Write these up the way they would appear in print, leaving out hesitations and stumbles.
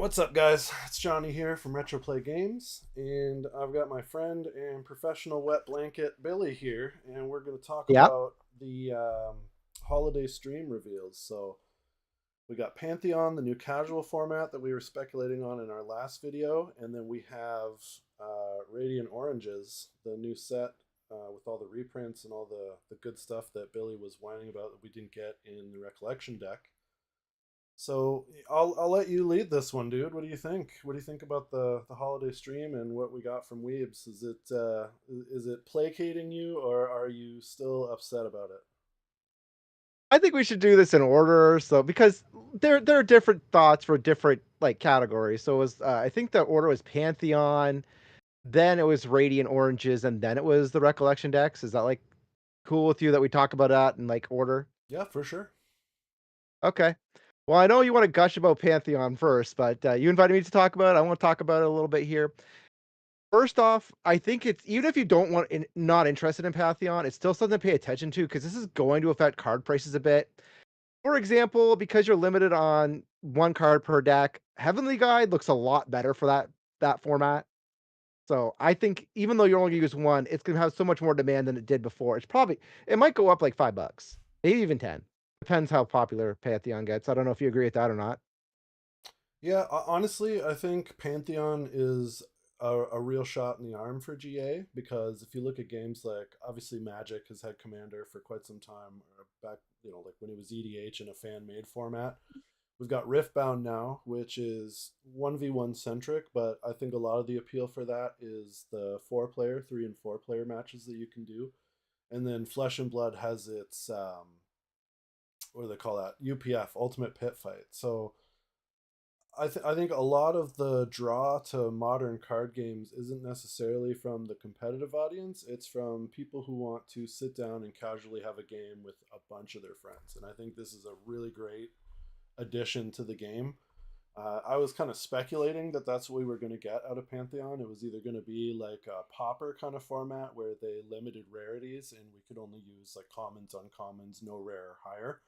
What's up, guys? It's Johnny here from Retro Play Games, and I've got my friend and professional wet blanket Billy here, and we're going to talk Yep. about the holiday stream reveals. So we got Pantheon, the new casual format that we were speculating on in our last video, and then we have Radiant Oranges, the new set with all the reprints and all the good stuff that Billy was whining about that we didn't get in the Recollection deck. So I'll let you lead this one, dude. What do you think? What do you think about the holiday stream and what we got from Weebs? Is it placating you, or are you still upset about it? I think we should do this in order, so because there are different thoughts for different like categories. So it was I think the order was Pantheon, then it was Radiant Oranges, and then it was the Recollection decks. Is that like cool with you that we talk about that in like order? Yeah, for sure. Okay. Well, I know you want to gush about Pantheon first, but you invited me to talk about it. I want to talk about it a little bit here. First off, I think it's even if you don't not interested in Pantheon, it's still something to pay attention to because this is going to affect card prices a bit. For example, because you're limited on one card per deck, Heavenly Guide looks a lot better for that format. So I think even though you're only gonna use one, it's gonna have so much more demand than it did before. It might go up like $5, maybe even 10. Depends how popular Pantheon gets. I don't know if you agree with that or not. Yeah, honestly, I think Pantheon is a real shot in the arm for GA because if you look at games like obviously Magic has had Commander for quite some time, or back like when it was EDH in a fan made format. We've got Riftbound now, which is 1v1 centric, but I think a lot of the appeal for that is the 4 player, 3 and 4 player matches that you can do. And then Flesh and Blood has its, what do they call that? UPF, Ultimate Pit Fight. So I think a lot of the draw to modern card games isn't necessarily from the competitive audience. It's from people who want to sit down and casually have a game with a bunch of their friends. And I think this is a really great addition to the game. I was kind of speculating that that's what we were going to get out of Pantheon. It was either going to be like a popper kind of format where they limited rarities and we could only use like commons, uncommons, no rare or higher.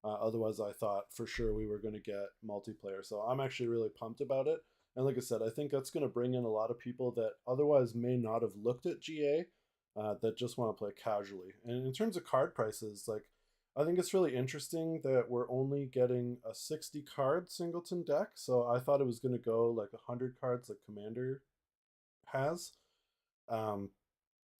Otherwise, I thought for sure we were going to get multiplayer. So I'm actually really pumped about it. And like I said, I think that's going to bring in a lot of people that otherwise may not have looked at GA that just want to play casually. And in terms of card prices, like I think it's really interesting that we're only getting a 60 card singleton deck. So I thought it was going to go like 100 cards like Commander has. Um,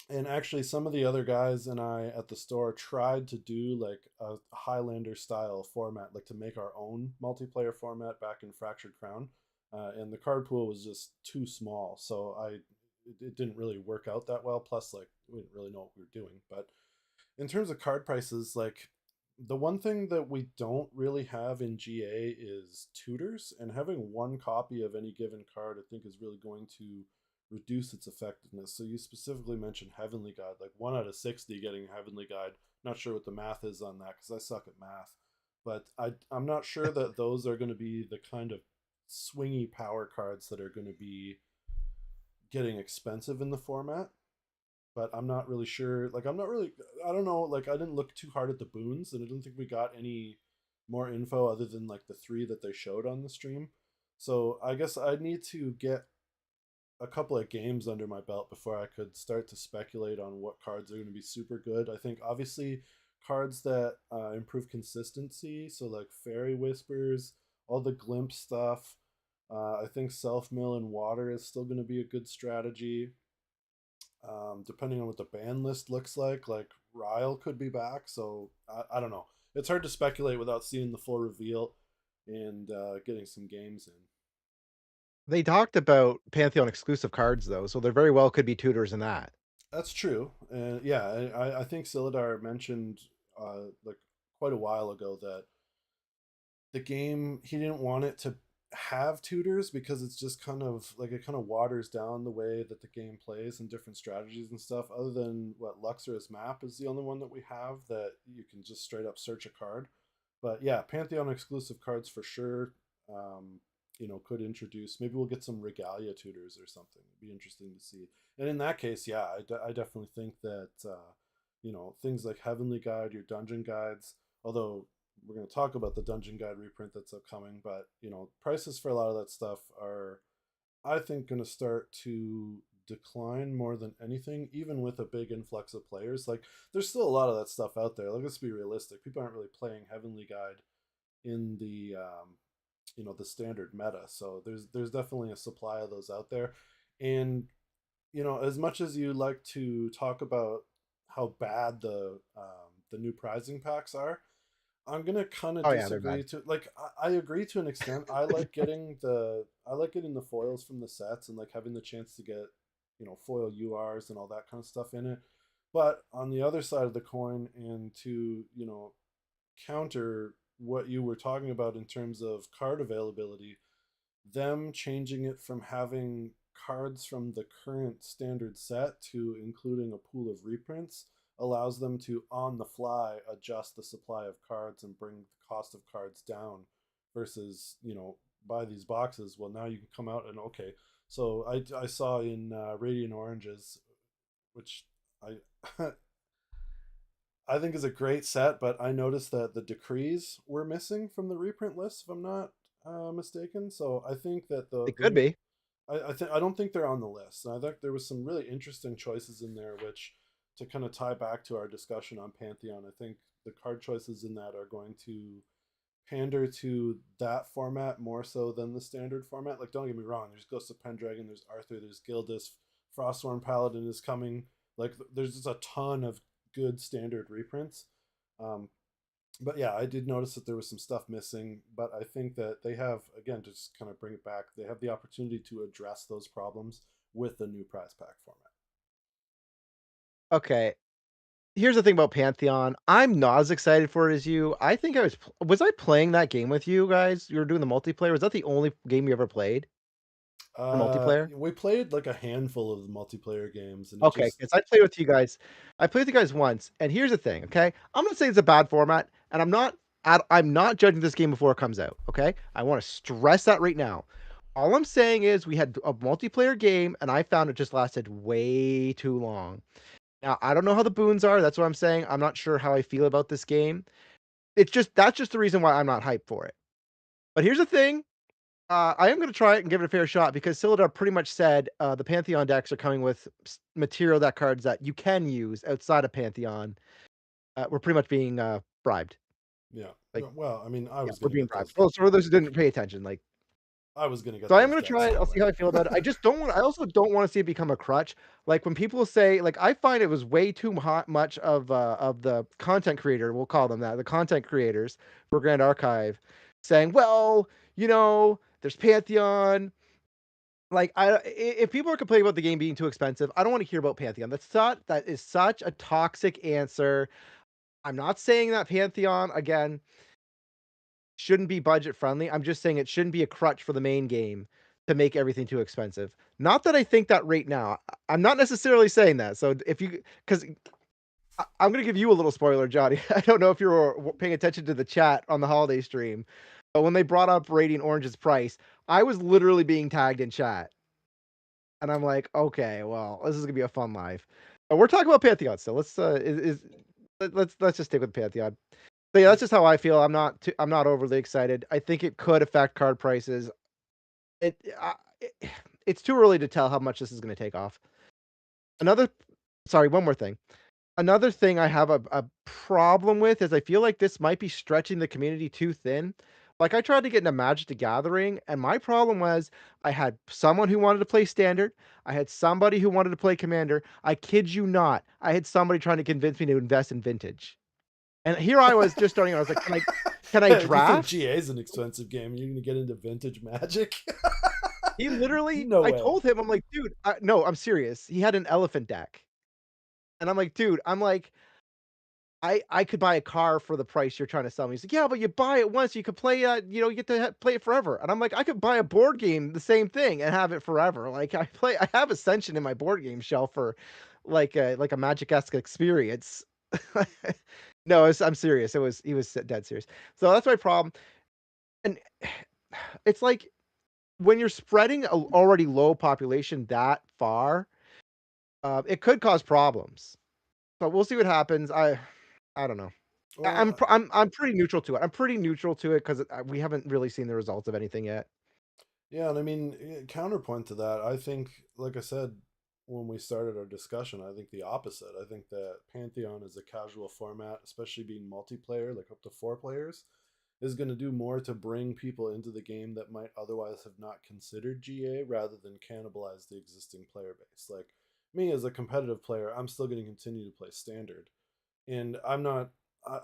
and actually, some of the other guys and I at the store tried to do like a Highlander style format, like to make our own multiplayer format back in Fractured Crown. And the card pool was just too small. So it didn't really work out that well. Plus, like, we didn't really know what we were doing. But in terms of card prices, like the one thing that we don't really have in GA is tutors, and having one copy of any given card, I think, is really going to reduce its effectiveness. So you specifically mentioned Heavenly Guide, like 1 out of 60 getting Heavenly Guide. Not sure what the math is on that because I suck at math, but I'm not sure that those are going to be the kind of swingy power cards that are going to be getting expensive in the format. But I'm not really sure. Like, I'm not really. I don't know. Like, I didn't look too hard at the boons, and I don't think we got any more info other than like the 3 that they showed on the stream. So I guess I need to get a couple of games under my belt before I could start to speculate on what cards are going to be super good. I think obviously cards that improve consistency, so like Fairy Whispers, all the Glimp stuff. I think Self Mill and Water is still going to be a good strategy. Depending on what the ban list looks like Ryle could be back. So I don't know. It's hard to speculate without seeing the full reveal and getting some games in. They talked about Pantheon exclusive cards though, so there very well could be tutors in that. That's true, and yeah, I think Silidar mentioned like quite a while ago that the game he didn't want it to have tutors because it's just kind of like it kind of waters down the way that the game plays and different strategies and stuff. Other than what Luxor's map is the only one that we have that you can just straight up search a card. But yeah, Pantheon exclusive cards for sure. Could introduce. Maybe we'll get some Regalia tutors or something. It'd be interesting to see. And in that case, yeah, I definitely think that things like Heavenly Guide, your dungeon guides, although we're going to talk about the Dungeon Guide reprint that's upcoming, but prices for a lot of that stuff are, I think, going to start to decline more than anything, even with a big influx of players. Like, there's still a lot of that stuff out there. Like, let's be realistic. People aren't really playing Heavenly Guide in the the standard meta. So there's definitely a supply of those out there, and as much as you like to talk about how bad the new prizing packs are, I'm gonna kind of Oh yeah, they're bad. disagree to like I agree to an extent. I like getting the foils from the sets and like having the chance to get foil URs and all that kind of stuff in it. But on the other side of the coin, and to counter what you were talking about in terms of card availability, them changing it from having cards from the current standard set to including a pool of reprints allows them to on the fly adjust the supply of cards and bring the cost of cards down versus buy these boxes. Well, now you can come out and okay, so I saw in Radiant Oranges, which I I think is a great set, but I noticed that the decrees were missing from the reprint list, if I'm not mistaken. So I think that It the could be. I don't think they're on the list. And I think there was some really interesting choices in there, which to kind of tie back to our discussion on Pantheon, I think the card choices in that are going to pander to that format more so than the standard format. Like, don't get me wrong, there's Ghost of Pendragon, there's Arthur, there's Gildas, Frostworn Paladin is coming. Like, there's just a ton of good standard reprints. Um, but yeah, I did notice that there was some stuff missing, but I think that they have, again, to just kind of bring it back, they have the opportunity to address those problems with the new prize pack format. Okay. Here's the thing about Pantheon. I'm not as excited for it as you. I think was I playing that game with you guys? You were doing the multiplayer. Was that the only game you ever played for multiplayer? We played like a handful of the multiplayer games, and it Okay, just because I played with you guys. I played with you guys once, and here's the thing. Okay, I'm gonna say it's a bad format, and I'm not judging this game before it comes out. Okay, I want to stress that right now. All I'm saying is we had a multiplayer game, and I found it just lasted way too long. Now I don't know how the boons are. That's what I'm saying. I'm not sure how I feel about this game. That's just the reason why I'm not hyped for it. But here's the thing. I am going to try it and give it a fair shot because Scylla pretty much said the Pantheon decks are coming with material deck cards that you can use outside of Pantheon. We're pretty much being bribed. yeah. Like, Well, I mean, yeah, we're being bribed. Well, so for those who didn't pay attention, like, I was gonna so get I am those going to decks try it. I'll see anyway. how I feel about it. I just don't want. I also don't want to see it become a crutch. Like when people say, like, I find it was way too much of the content creator. We'll call them that. The content creators for Grand Archive saying, well, there's Pantheon. Like if people are complaining about the game being too expensive, I don't want to hear about Pantheon. That is such a toxic answer. I'm not saying that Pantheon again shouldn't be budget friendly. I'm just saying it shouldn't be a crutch for the main game to make everything too expensive. Not that I think that right now. I'm not necessarily saying that. So if you because I'm going to give you a little spoiler, Johnny. I don't know if you were paying attention to the chat on the holiday stream, but when they brought up Radiant Orange's price, I was literally being tagged in chat. And I'm like, okay, well, this is gonna be a fun live. But we're talking about Pantheon still. Let's just stick with Pantheon. So yeah, that's just how I feel. I'm not overly excited. I think it could affect card prices. It, uh, it it's too early to tell how much this is gonna take off. Another, sorry, one more thing. Another thing I have a problem with is I feel like this might be stretching the community too thin. Like I tried to get into Magic the Gathering, and my problem was I had someone who wanted to play Standard. I had somebody who wanted to play Commander. I kid you not, I had somebody trying to convince me to invest in Vintage. And here I was just starting. I was like, can I If you think draft? GA is an expensive game, you're gonna get into vintage Magic? He literally, No I way. told him, I'm like, dude, no, I'm serious. He had an elephant deck, and I'm like, dude, I could buy a car for the price you're trying to sell me. He's like, yeah, but you buy it once, you could play, you get to play it forever. And I'm like, I could buy a board game, the same thing, and have it forever. Like I have Ascension in my board game shelf for like a Magic-esque experience. No, I'm serious. He was dead serious. So that's my problem. And it's like when you're spreading a already low population that far, it could cause problems. But we'll see what happens. I don't know. Well, I'm pretty neutral to it. I'm pretty neutral to it because we haven't really seen the results of anything yet. yeah, and I mean, counterpoint to that, I think, like I said when we started our discussion, I think the opposite. I think that Pantheon is a casual format, especially being multiplayer, like up to 4 players, is going to do more to bring people into the game that might otherwise have not considered GA rather than cannibalize the existing player base. Like me as a competitive player, I'm still going to continue to play standard. And I'm not,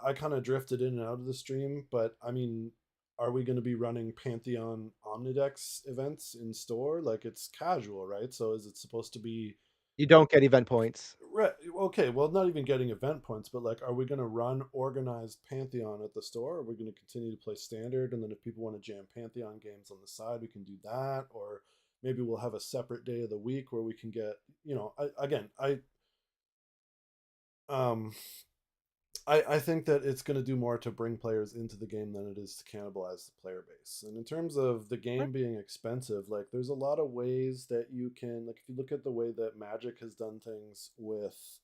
I kind of drifted in and out of the stream, but I mean, are we going to be running Pantheon Omnidex events in store? Like it's casual, right? So is it supposed to be You don't get event points. right? Okay, well, not even getting event points, but like, are we going to run organized Pantheon at the store? Are we going to continue to play standard? And then if people want to jam Pantheon games on the side, we can do that. Or maybe we'll have a separate day of the week where we can get, again, um, I think that it's going to do more to bring players into the game than it is to cannibalize the player base. And in terms of the game being expensive, like there's a lot of ways that you can, like if you look at the way that Magic has done things with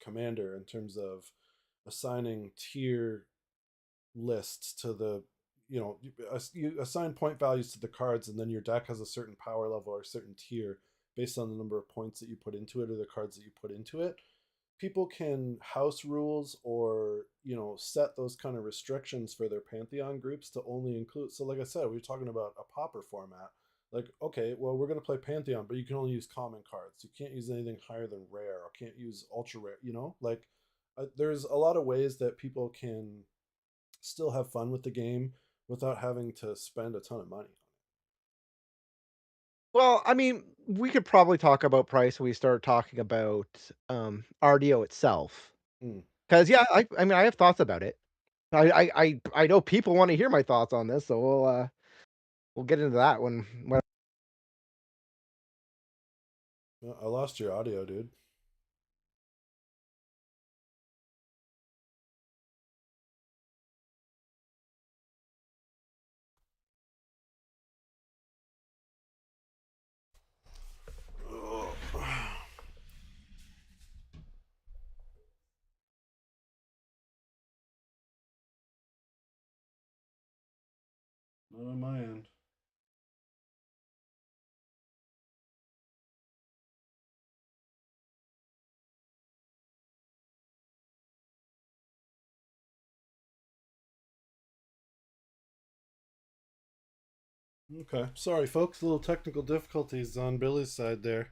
Commander in terms of assigning tier lists to the, you assign point values to the cards, and then your deck has a certain power level or a certain tier based on the number of points that you put into it or the cards that you put into it. People can house rules or set those kind of restrictions for their Pantheon groups to only include. So like I said, we were talking about a pauper format. Like, okay, well, we're going to play Pantheon, but you can only use common cards. You can't use anything higher than rare, or can't use ultra rare. Like there's a lot of ways that people can still have fun with the game without having to spend a ton of money. Well, I mean, we could probably talk about price when we start talking about RDO itself. Mm. Because yeah, I mean I have thoughts about it. I know people want to hear my thoughts on this, so we'll get into that when I lost your audio, dude. Ugh. Not on my end. Okay. Sorry, folks. A little technical difficulties on Billy's side there.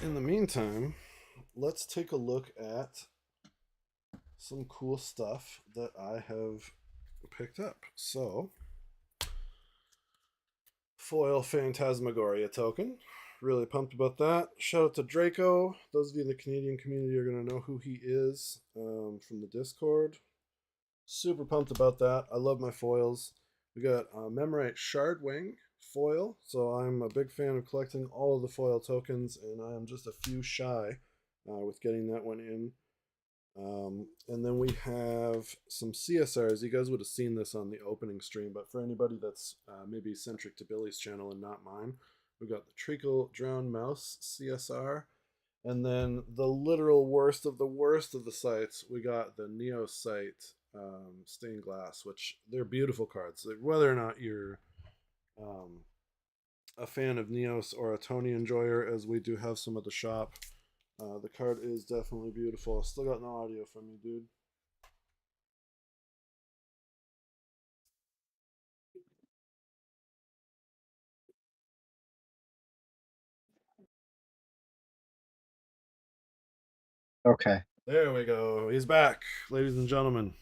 In the meantime, let's take a look at some cool stuff that I have picked up. So, foil Phantasmagoria token. Really pumped about that. Shout out to Draco. Those of you in the Canadian community are going to know who he is from the Discord. Super pumped about that. I love my foils. We got Memorite Shardwing foil. So I'm a big fan of collecting all of the foil tokens, and I am just a few shy with getting that one in. And then we have some CSRs. You guys would have seen this on the opening stream, but for anybody that's maybe centric to Billy's channel and not mine, we got the Treacle Drowned Mouse CSR. And then the literal worst of the sites, we got the Neo site stained glass, which they're beautiful cards. Like, whether or not you're um, a fan of Neos or a Tony enjoyer, as we do have some at the shop, the card is definitely beautiful. Still got no audio from you, dude. okay. There we go. He's back, ladies and gentlemen.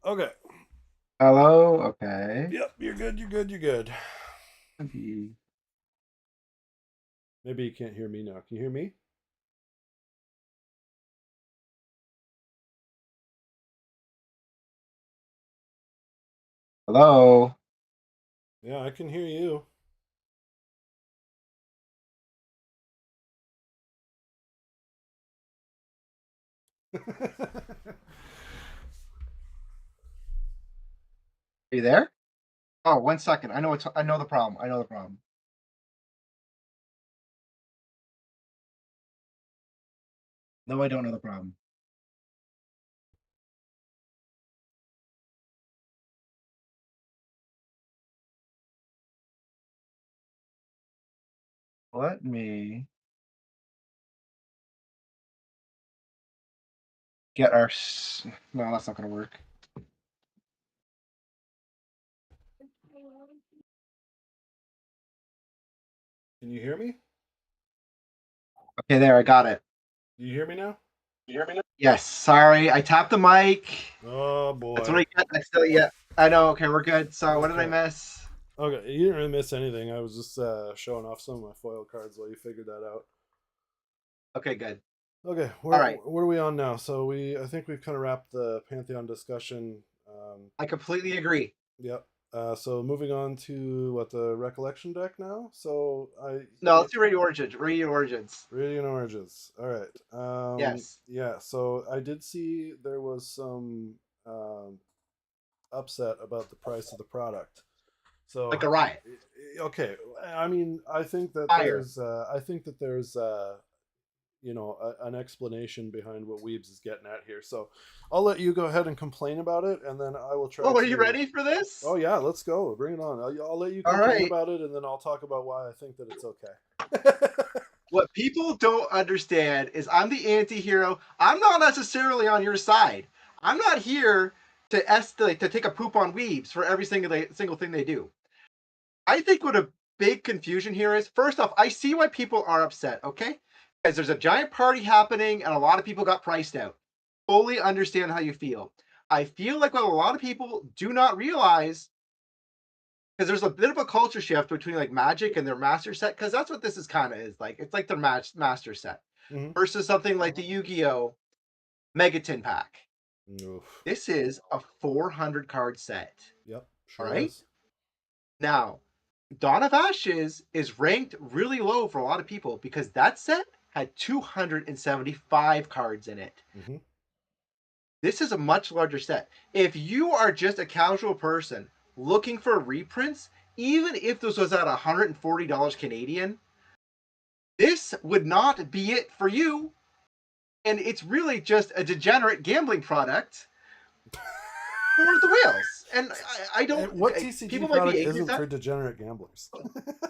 Okay. Hello? Okay. Yep, you're good. You're good. You're good. Mhm. Maybe you can't hear me now. Can you hear me? Hello? Yeah, I can hear you. Are you there? Oh, 1 second. I know the problem. I know the problem. No, I don't know the problem. Let me get our. No, that's not going to work. Can you hear me? Okay, there. I got it. Do you hear me now? You hear me now? Yes. Sorry, I tapped the mic. Oh That's what boy. I get. I still, yeah. I know. Okay, we're good. So, what did I Okay. miss? Okay, you didn't really miss anything. I was just showing off some of my foil cards while you figured that out. Okay, good. Okay, All right. where are we on now? So I think we've kind of wrapped the Pantheon discussion. I completely agree. Yep. So moving on to what, the recollection deck now. So No, let's do Radiant Origins. Radiant Origins. Radiant Origins. All right. Yes. Yeah. So I did see there was some um, upset about the price of the product. So Like a riot. okay, I mean, Fire. I think that there's an explanation behind what Weebs is getting at here. So I'll let you go ahead and complain about it, and then I will try Well, are you to. ready for this? Oh yeah, let's go. Bring it on. I'll let you All complain right. about it, and then I'll talk about why I think that it's okay. What people don't understand is I'm the anti-hero. I'm not necessarily on your side. I'm not here to escalate to take a poop on weebs for every single thing they do. I think what a big confusion here is, first off, I see why people are upset, okay? Because there's a giant party happening and a lot of people got priced out. Fully understand how you feel. I feel like what a lot of people do not realize, because there's a bit of a culture shift between like Magic and their master set, because that's what this is kind of is like. It's like their master set Hmm. versus something like the Yu-Gi-Oh! Megaton pack. Oof. This is a 400 card set. Yep, All sure right. is. Now, Dawn of Ashes is ranked really low for a lot of people because that set had 275 cards in it. Hmm. This is a much larger set. If you are just a casual person looking for reprints, even if this was at $140 Canadian, this would not be it for you. And it's really just a degenerate gambling product for the whales. And I don't. What TCG People might be product angry at isn't that. for degenerate gamblers?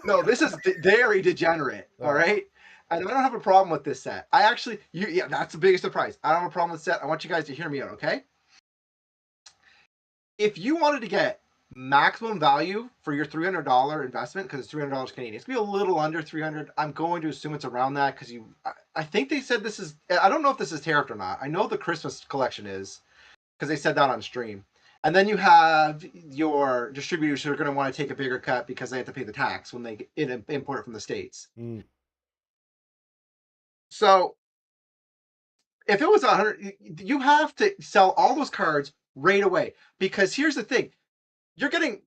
No, this is very degenerate. All Oh. right. And I don't have a problem with this set. I actually, yeah, that's the biggest surprise. I don't have a problem with the set. I want you guys to hear me out, okay? If you wanted to get maximum value for your $300 investment, because it's $300 Canadian, it's gonna be a little under 300. I'm going to assume it's around that because I think they said this is. I don't know if this is tariffed or not. I know the Christmas collection is because they said that on stream. And then you have your distributors who are going to want to take a bigger cut because they have to pay the tax when they import it from the States. Mm. So if it was 100, you have to sell all those cards right away because here's the thing: you're getting,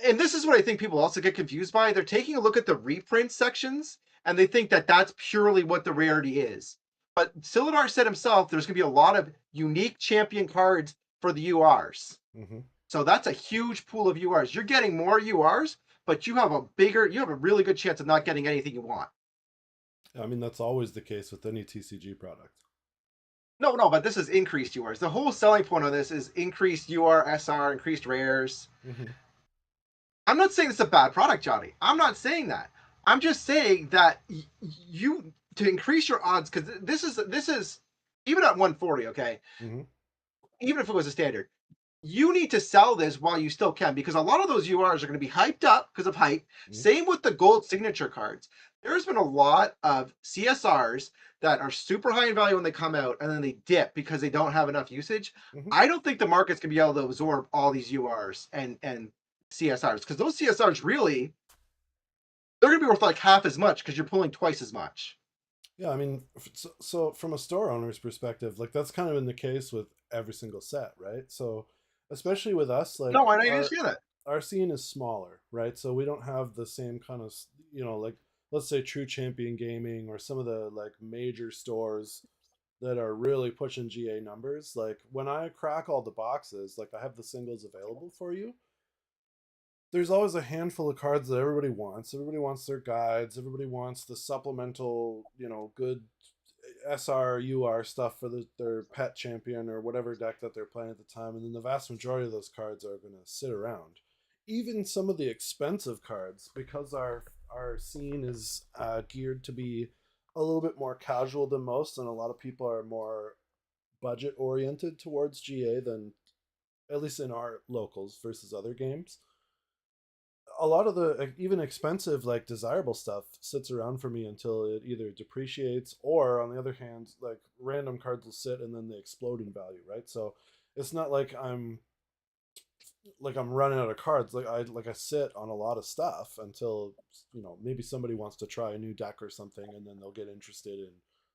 and this is what I think people also get confused by. They're taking a look at the reprint sections and they think that that's purely what the rarity is. But Silidar said himself, there's going to be a lot of unique champion cards for the URs. Hmm. So that's a huge pool of URs. You're getting more URs, but you have a really good chance of not getting anything you want. I mean, that's always the case with any TCG product. No, but this is increased URs. The whole selling point of this is increased UR, SR, increased rares. Hmm. I'm not saying it's a bad product, Johnny. I'm not saying that. I'm just saying that you to increase your odds because this is even at 140. Okay, Hmm. even if it was a standard, you need to sell this while you still can because a lot of those URs are going to be hyped up because of hype. Hmm. Same with the gold signature cards. There's been a lot of CSRs that are super high in value when they come out and then they dip because they don't have enough usage. Hmm. I don't think the market's going to be able to absorb all these URs and CSRs because those CSRs really they're going to be worth like half as much because you're pulling twice as much. Yeah, I mean, so from a store owner's perspective, like that's kind of been the case with every single set, right? So especially with us, like No, I understand that. our scene is smaller, right? So we don't have the same kind of, like, let's say True Champion Gaming or some of the like major stores that are really pushing GA numbers. Like when I crack all the boxes, like I have the singles available for you. there's always a handful of cards that everybody wants. Everybody wants their guides. Everybody wants the supplemental, good SR UR stuff for their pet champion or whatever deck that they're playing at the time. And then the vast majority of those cards are going to sit around. Even some of the expensive cards, because our scene is geared to be a little bit more casual than most, and a lot of people are more budget oriented towards GA than at least in our locals versus other games. A lot of the even expensive like desirable stuff sits around for me until it either depreciates, or on the other hand, like random cards will sit and then they explode in value, right? So it's not like I'm running out of cards. Like I sit on a lot of stuff until maybe somebody wants to try a new deck or something, and then they'll get interested in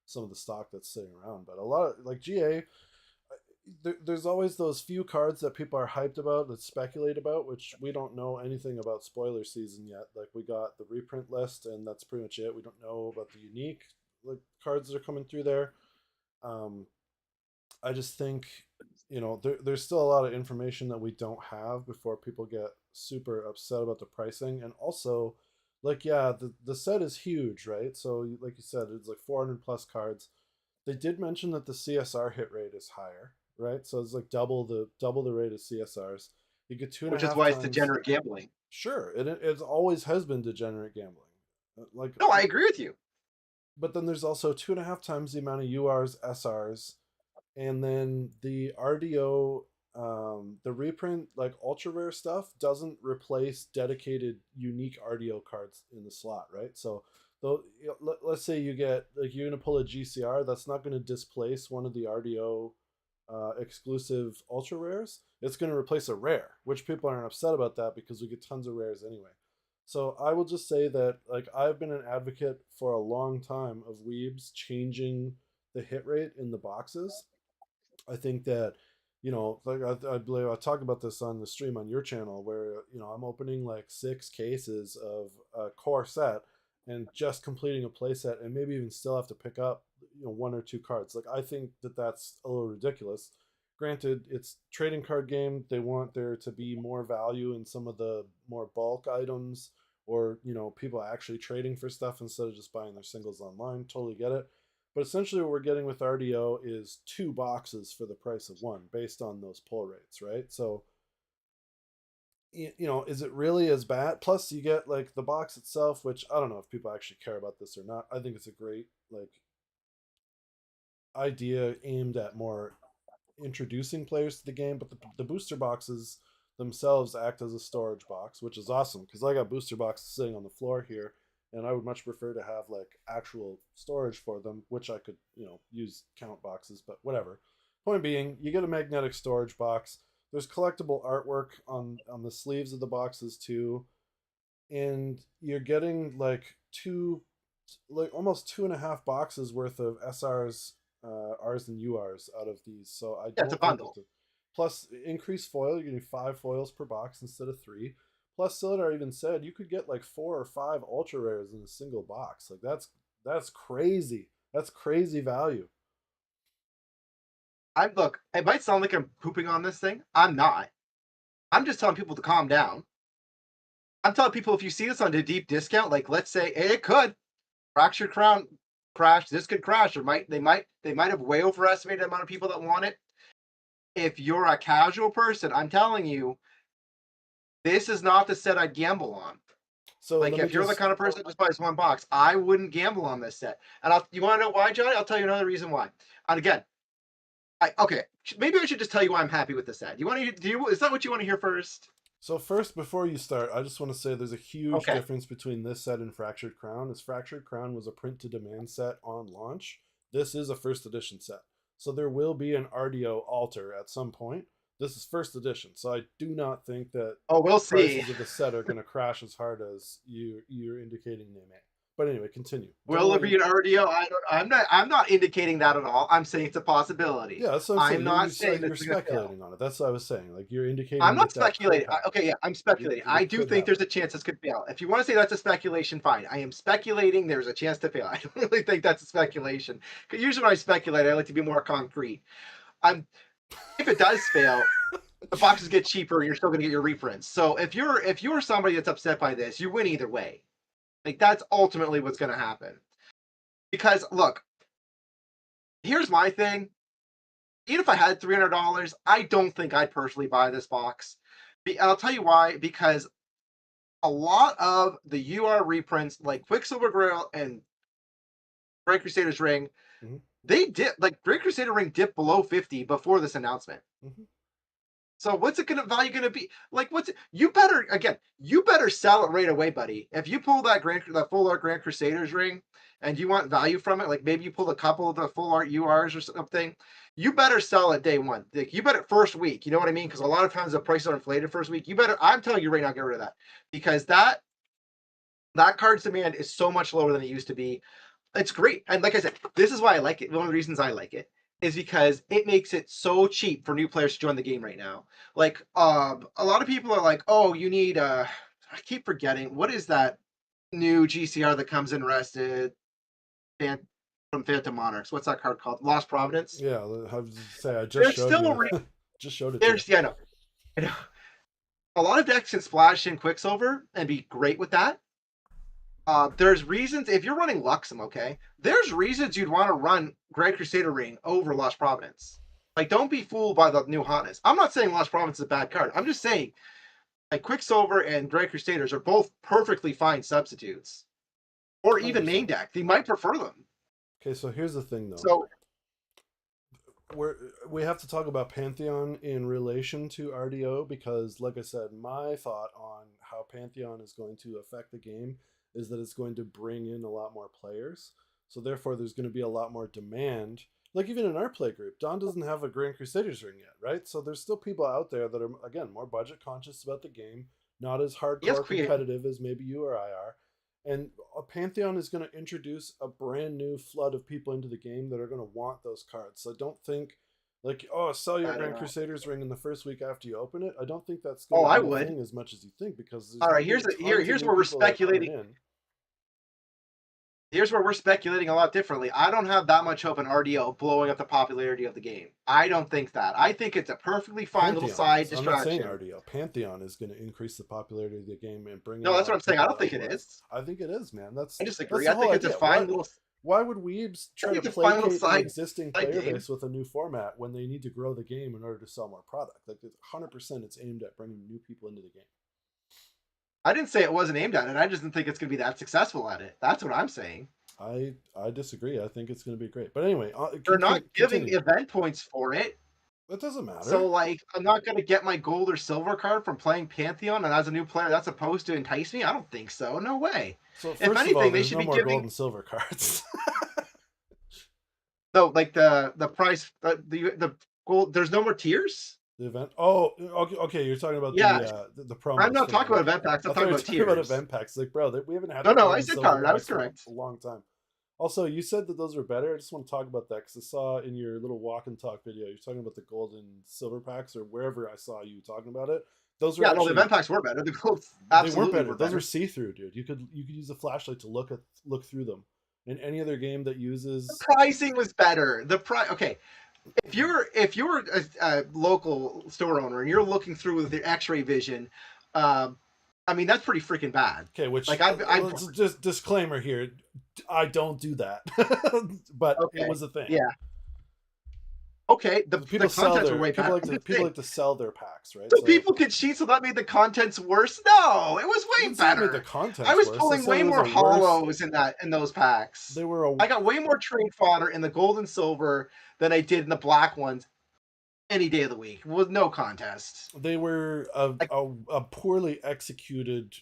some of the stock that's sitting around. But a lot of like GA, there's always those few cards that people are hyped about, that speculate about, which we don't know anything about spoiler season yet. Like we got the reprint list, and that's pretty much it. We don't know about the unique like cards that are coming through there. I just think there's still a lot of information that we don't have before people get super upset about the pricing. And also, like, yeah, the set is huge, right? So like you said, it's like 400 plus cards. They did mention that the CSR hit rate is higher, right? So it's like double the rate of CSRs. You get two and Which a is half why it's times. degenerate gambling. Sure, it always has been degenerate gambling. Like, no, I agree with you. But then there's also 2.5 times the amount of URs, SRs, and then the RDO, the reprint like ultra rare stuff doesn't replace dedicated unique RDO cards in the slot, right? So though, let's say you get like you're gonna pull a GCR, that's not gonna displace one of the RDO exclusive ultra rares. It's gonna replace a rare, which people aren't upset about that because we get tons of rares anyway. So I will just say that like I've been an advocate for a long time of Weebs changing the hit rate in the boxes. I think that like I believe I talked about this on the stream on your channel, where I'm opening like 6 cases of a core set and just completing a play set, and maybe even still have to pick up 1 or 2 cards. Like I think that that's a little ridiculous. Granted, it's trading card game. They want there to be more value in some of the more bulk items, or people actually trading for stuff instead of just buying their singles online. Totally get it. But essentially, what we're getting with RDO is 2 boxes for the price of 1, based on those pull rates, right? So, is it really as bad? Plus, you get like the box itself, which I don't know if people actually care about this or not. I think it's a great like idea aimed at more introducing players to the game. But the booster boxes themselves act as a storage box, which is awesome because I got booster boxes sitting on the floor here, and I would much prefer to have like actual storage for them, which I could use count boxes, but whatever. Point being, you get a magnetic storage box. There's collectible artwork on the sleeves of the boxes too, and you're getting like almost 2.5 boxes worth of SRs, Rs and URs out of these. So I Yeah, it's a don't think bundle. plus increased foil. You're getting 5 foils per box instead of 3. Plus, Silidar even said you could get like 4 or 5 ultra rares in a single box. Like that's crazy. That's crazy value. Look, it might sound like I'm pooping on this thing. I'm not. I'm just telling people to calm down. I'm telling people if you see this on a deep discount, like let's say it could fractured crown crash, this could crash, or they might have way overestimated the amount of people that want it. If you're a casual person, I'm telling you, this is not the set I'd gamble on. So like if you're the kind of person that just buys 1 box, I wouldn't gamble on this set. And you want to know why, Johnny? I'll tell you another reason why. And again, okay, maybe I should just tell you why I'm happy with the set. Is that what you want to hear first? So first, before you start, I just want to say there's a huge difference between this set and Fractured Crown. As Fractured Crown was a print-to-demand set on launch, this is a first edition set. So there will be an RDO alter at some point. This is first edition, so I do not think that we'll see. Prices of the set are going to crash as hard as you're indicating they may. But anyway, continue. Will it be an RDO? I'm not indicating that at all. I'm saying it's a possibility. Yeah, that's what I'm saying. Not saying you're speculating on it. That's what I was saying. Like you're indicating. I'm not speculating. Okay, yeah, I'm speculating. I do think there's a chance this could fail. If you want to say that's a speculation, fine. I am speculating there's a chance to fail. I don't really think that's a speculation. Because usually when I speculate, I like to be more concrete. If it does fail, the boxes get cheaper, you're still going to get your reprints. So if you're somebody that's upset by this, you win either way. Like that's ultimately what's going to happen. Because look, here's my thing. Even if I had $300, I don't think I'd personally buy this box. And I'll tell you why. Because a lot of the UR reprints, like Quicksilver Grail and Grand Crusader's Ring, they dip. Like Grand Crusader Ring dipped below 50 before this announcement. So what's it value gonna be? Like you better sell it right away, buddy. If you pull that full art Grand Crusaders ring and you want value from it, like maybe you pull a couple of the full art URs or something, you better sell it day one. Like you better first week, you know what I mean? Because a lot of times the prices are inflated first week. I'm telling you right now, get rid of that. Because that card's demand is so much lower than it used to be. It's great. And like I said, this is why I like it. One of the reasons I like it is because it makes it so cheap for new players to join the game right now. Like a lot of people are like, oh, you need I keep forgetting, what is that new GCR that comes in rested from Phantom Monarchs? What's that card called? Lost Providence? Yeah, I was say I just There's showed still you. Just showed it to you. Yeah, I know. A lot of decks can splash in Quicksilver and be great with that. There's reasons if you're running Luxem, okay, there's reasons you'd want to run Grand Crusader Ring over Lost Providence. Like, don't be fooled by the new hotness. I'm not saying Lost Providence is a bad card. I'm just saying, like, Quicksilver and Grand Crusaders are both perfectly fine substitutes, or even 100%. Main deck. They might prefer them. Okay, so here's the thing, though. So we have to talk about Pantheon in relation to RDO because, like I said, my thought on how Pantheon is going to affect the game is that it's going to bring in a lot more players. So therefore, there's going to be a lot more demand. Like even in our play group, Don doesn't have a Grand Crusaders ring yet, right? So there's still people out there that are, again, more budget conscious about the game, not as hardcore competitive as maybe you or I are. And a Pantheon is going to introduce a brand new flood of people into the game that are going to want those cards. So I don't think, like, oh, sell your Grand Crusaders ring in the first week after you open it. I don't think that's going to be a thing as much as you think because. All right, here's where we're speculating. Here's where we're speculating a lot differently. I don't have that much hope in RDO blowing up the popularity of the game. I don't think that. I think it's a perfectly fine little side distraction. I'm not saying RDO. Pantheon is going to increase the popularity of the game and bring. No, that's what I'm saying. I don't think it is. I think it is, man. I disagree. I think it's a fine little. Why would weebs try to placate the existing player base with a new format when they need to grow the game in order to sell more product? Like 100%, it's aimed at bringing new people into the game. I didn't say it wasn't aimed at it. I just didn't think it's going to be that successful at it. That's what I'm saying. I disagree. I think it's going to be great. But anyway, they're not giving event points for it. That doesn't matter. So, like, I'm not going to get my gold or silver card from playing Pantheon, and as a new player, that's supposed to entice me? I don't think so. No way. So, if anything, they should be giving gold and silver cards. No, like the price, the gold. There's no more tiers. The event. Oh, okay. You're talking about the promo. I'm not talking about event packs. I'm talking about tiers. About event packs. Like, bro, we haven't had. No, I said card. I was correct. A long time. Also, you said that those were better. I just want to talk about that because I saw in your little walk and talk video, you're talking about the gold and silver packs, or wherever I saw you talking about it. Those were the event packs were better. The gold absolutely they weren't better. Those were see-through, dude. You could use a flashlight to look through them. In any other game that uses the pricing was better. Okay. If you're a local store owner and you're looking through with your X-ray vision, I mean that's pretty freaking bad. Okay, which like just disclaimer here, I don't do that, but it was a thing. Yeah. Okay, the contents were way better. People like to sell their packs, right? So people could cheat, so that made the contents worse. No, it was way better. The contents I was pulling way more hollows in those packs. I got way more trade fodder in the gold and silver than I did in the black ones. Any day of the week with no contest. They were a poorly executed.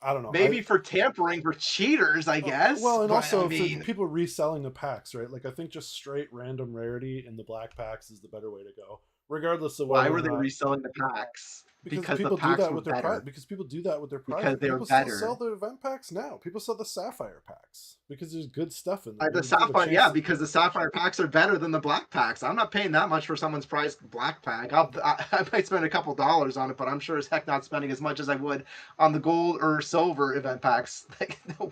I don't know. Maybe for tampering for cheaters, I guess. Well, and also for people reselling the packs, right? Like I think just straight random rarity in the black packs is the better way to go, regardless of why were they reselling the packs. Because people do that with their prize. Because people do that with their prize. Because they're people better. Sell the event packs now. People sell the sapphire packs because there's good stuff in them. The sapphire, because the sapphire packs are better than the black packs. I'm not paying that much for someone's prized black pack. I might spend a couple dollars on it, but I'm sure as heck not spending as much as I would on the gold or silver event packs.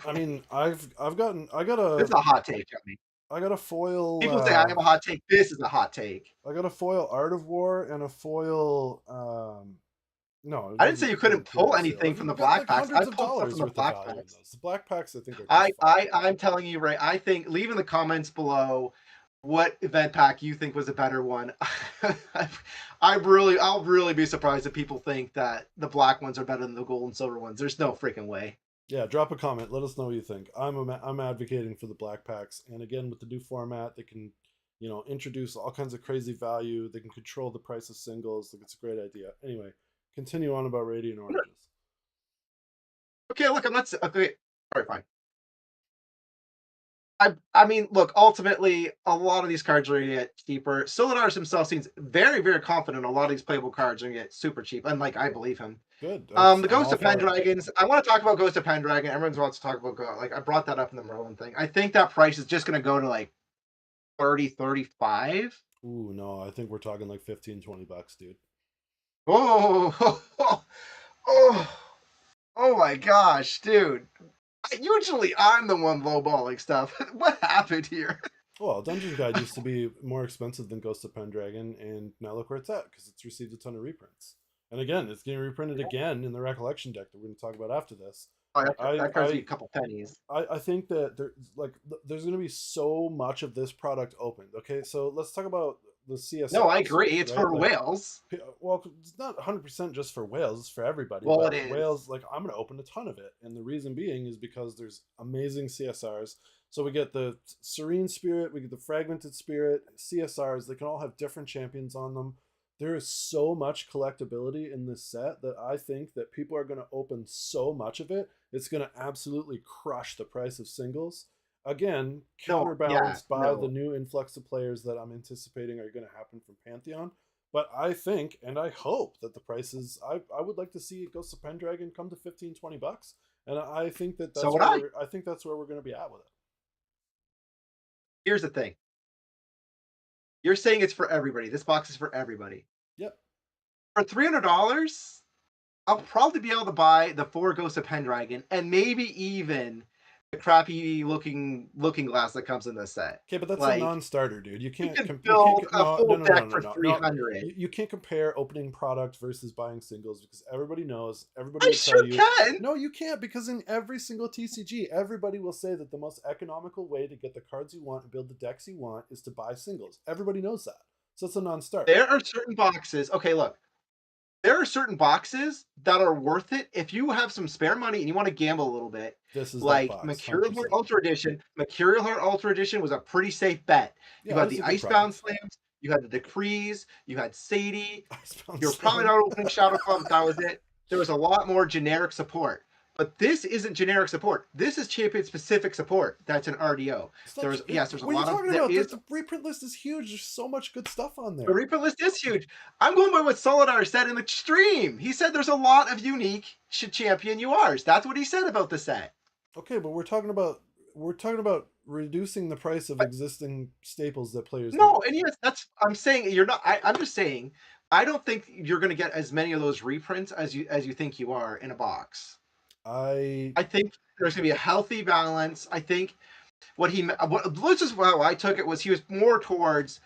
I mean, I got a. It's a hot take, Johnny. I got a foil. People say I have a hot take. This is a hot take. I got a foil Art of War and a foil. No, it I didn't say wasn't you couldn't pull pre-sale. anything from the We got black like packs. I hundreds of pulled stuff dollars from the worth of black value in packs. those. The black packs, I think, are just fine. I'm telling you, Ray. I think leave in the comments below what event pack you think was a better one. I'll really be surprised if people think that the black ones are better than the gold and silver ones. There's no freaking way. Yeah, drop a comment. Let us know what you think. I'm advocating for the black packs, and again, with the new format, they can, introduce all kinds of crazy value. They can control the price of singles. Like, it's a great idea. Anyway, continue on about Radiant Oranges. Okay, look, I'm not okay. All right, fine. I mean, look, ultimately, a lot of these cards are going to get cheaper. Solidars himself seems very, very confident a lot of these playable cards are going to get super cheap. And, like, I believe him. Good. The Ghost of Pendragons. I want to talk about Ghost of Pendragon. Everyone wants to talk about I brought that up in the Merlin thing. I think that price is just going to go to, like, 30, 35. Ooh, no, I think we're talking like 15, $20, dude. Oh my gosh, dude. Usually I'm the one lowballing stuff. What happened here? Well, Dungeon Guide used to be more expensive than Ghost of Pendragon, and now look where it's at, because it's received a ton of reprints. And again, it's getting reprinted again in the Recollection deck that we're going to talk about after this. That card's a couple pennies. I think that there's going to be so much of this product opened. Okay, so let's talk about the CSR. No, I agree. It's right? For whales. Well, it's not 100% just for whales. It's for everybody. Well, but it is. Whales, I'm going to open a ton of it. And the reason being is because there's amazing CSRs. So we get the Serene Spirit, we get the Fragmented Spirit, CSRs. They can all have different champions on them. There is so much collectability in this set that I think that people are going to open so much of it. It's going to absolutely crush the price of singles. Again, counterbalanced by the new influx of players that I'm anticipating are going to happen from Pantheon. But I think, and I hope that the prices, I would like to see Ghost of Pendragon come to $15, $20. And I think that's I think that's where we're going to be at with it. Here's the thing. You're saying it's for everybody. This box is for everybody. Yep. For $300, I'll probably be able to buy the 4 Ghosts of Pendragon and maybe even the crappy looking glass that comes in this set. Okay, but that's a non-starter, dude. You can't build a full deck for $300. You can't compare opening product versus buying singles, because everybody knows. Everybody I will sure tell you. Can. No, you can't, because in every single TCG, everybody will say that the most economical way to get the cards you want and build the decks you want is to buy singles. Everybody knows that. So it's a non-starter. There are certain boxes. Okay, look. There are certain boxes that are worth it if you have some spare money and you want to gamble a little bit. This is like box, Mercurial Heart Ultra Edition. Mercurial Heart Ultra Edition was a pretty safe bet. You had the Icebound Slams, you had the Decrees, you had Sadie. You're probably not opening Shadow Club, but that was it. There was a lot more generic support. But this isn't generic support. This is champion specific support. That's an RDO. There's a lot of. What are you talking about? The reprint list is huge. There's so much good stuff on there. The reprint list is huge. I'm going by what Solidar said in the stream. He said there's a lot of unique champion URs. That's what he said about the set. Okay, but we're talking about reducing the price of existing staples that players. No, and yes, I'm saying you're not. I'm just saying I don't think you're going to get as many of those reprints as you think you are in a box. I think there's going to be a healthy balance. I think let's just how I took it was he was more towards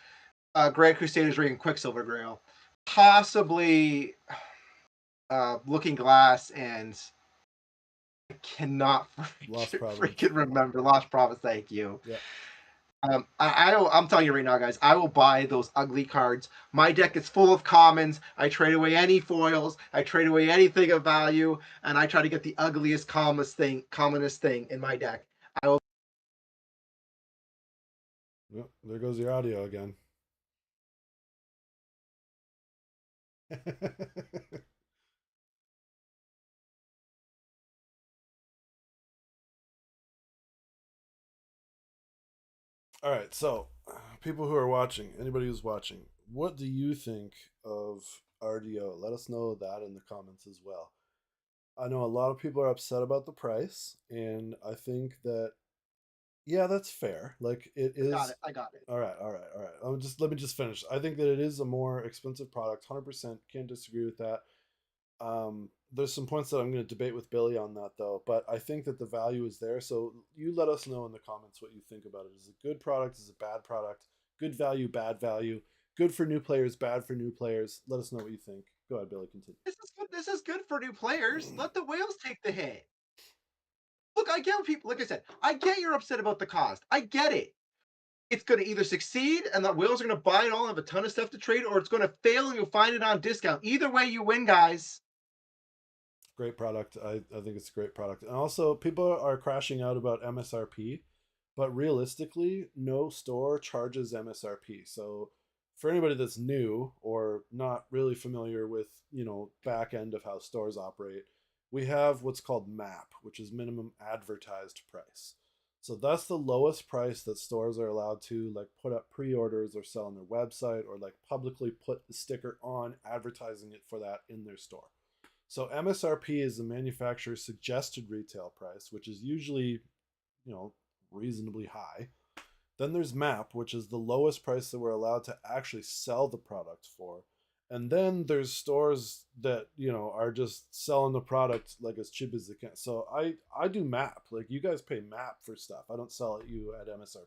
Grand Crusaders Ring and Quicksilver Grail, possibly Looking Glass, and I cannot freaking remember Lost Province. Thank you. Yeah. I'm telling you right now, guys, I will buy those ugly cards. My deck is full of commons. I trade away any foils. I trade away anything of value, and I try to get the ugliest, commonest thing in my deck. I will. Yep, there goes your audio again. All right, so people who are watching, anybody who's watching, what do you think of RDO? Let us know that in the comments as well. I know a lot of people are upset about the price, and I think that, yeah, that's fair. Like, it is. I got it. All right. Let me just finish. I think that it is a more expensive product. 100% can't disagree with that. There's some points that I'm going to debate with Billy on that though, but I think that the value is there. So you let us know in the comments what you think about it. Is it a good product? Is it a bad product? Good value, bad value. Good for new players, bad for new players. Let us know what you think. Go ahead, Billy. Continue. This is good for new players. Let the whales take the hit. Look, I get what people. Like I said, I get you're upset about the cost. I get it. It's going to either succeed and the whales are going to buy it all and have a ton of stuff to trade, or it's going to fail and you'll find it on discount. Either way, you win, guys. Great product. I think it's a great product. And also, people are crashing out about MSRP, but realistically, no store charges MSRP. So for anybody that's new or not really familiar with, back end of how stores operate, we have what's called MAP, which is minimum advertised price. So that's the lowest price that stores are allowed to like put up pre-orders or sell on their website, or like publicly put the sticker on advertising it for that in their store. So MSRP is the manufacturer's suggested retail price, which is usually, reasonably high. Then there's MAP, which is the lowest price that we're allowed to actually sell the product for. And then there's stores that, are just selling the product like as cheap as they can. So I do MAP. Like, you guys pay MAP for stuff. I don't sell it you at MSRP.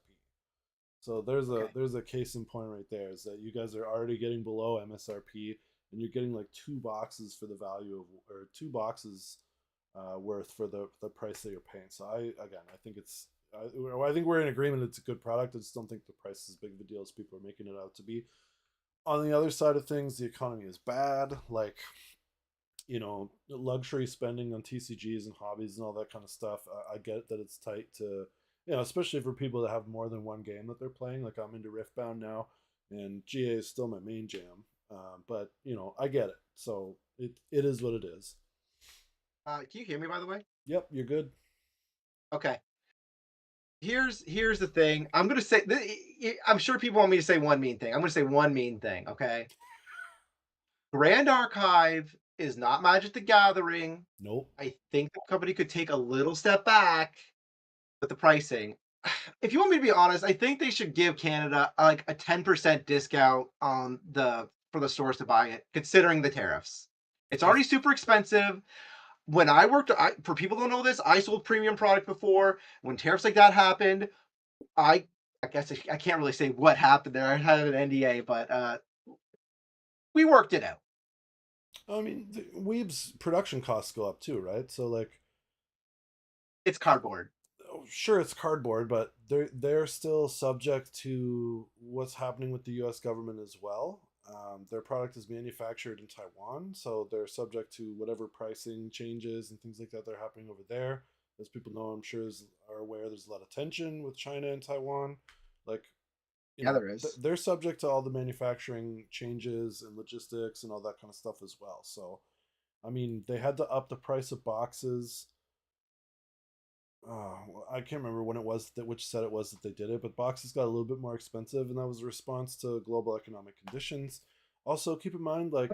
So there's a case in point right there, is that you guys are already getting below MSRP, and you're getting like 2 boxes for the value of, or 2 boxes worth for the price that you're paying. So I think it's I think we're in agreement it's a good product. I just don't think the price is as big of a deal as people are making it out to be. On the other side of things, the economy is bad. Like, luxury spending on TCGs and hobbies and all that kind of stuff. I get that it's tight to, especially for people that have more than one game that they're playing. Like, I'm into Riftbound now, and GA is still my main jam. But I get it. So it is what it is. Can you hear me, by the way? Yep, you're good. Okay. Here's the thing. I'm gonna say. I'm sure people want me to say one mean thing. I'm gonna say one mean thing. Okay. Grand Archive is not Magic the Gathering. Nope. I think the company could take a little step back with the pricing. If you want me to be honest, I think they should give Canada like a 10% discount on for the stores to buy it, considering the tariffs. It's already super expensive. When I worked, for people who don't know this, I sold premium product before. When tariffs like that happened, I guess I can't really say what happened there. I had an NDA, but we worked it out. I mean, Weeb's production costs go up too, right? So like, it's cardboard. Sure, it's cardboard, but they're still subject to what's happening with the U.S. government as well. Their product is manufactured in Taiwan, so they're subject to whatever pricing changes and things like that are happening over there. As people know, I'm sure are aware, there's a lot of tension with China and Taiwan. Like, there is. They're subject to all the manufacturing changes and logistics and all that kind of stuff as well. So, I mean, they had to up the price of boxes. I can't remember when it was which set it was that they did it, but boxes got a little bit more expensive, and that was a response to global economic conditions. Also, keep in mind, like,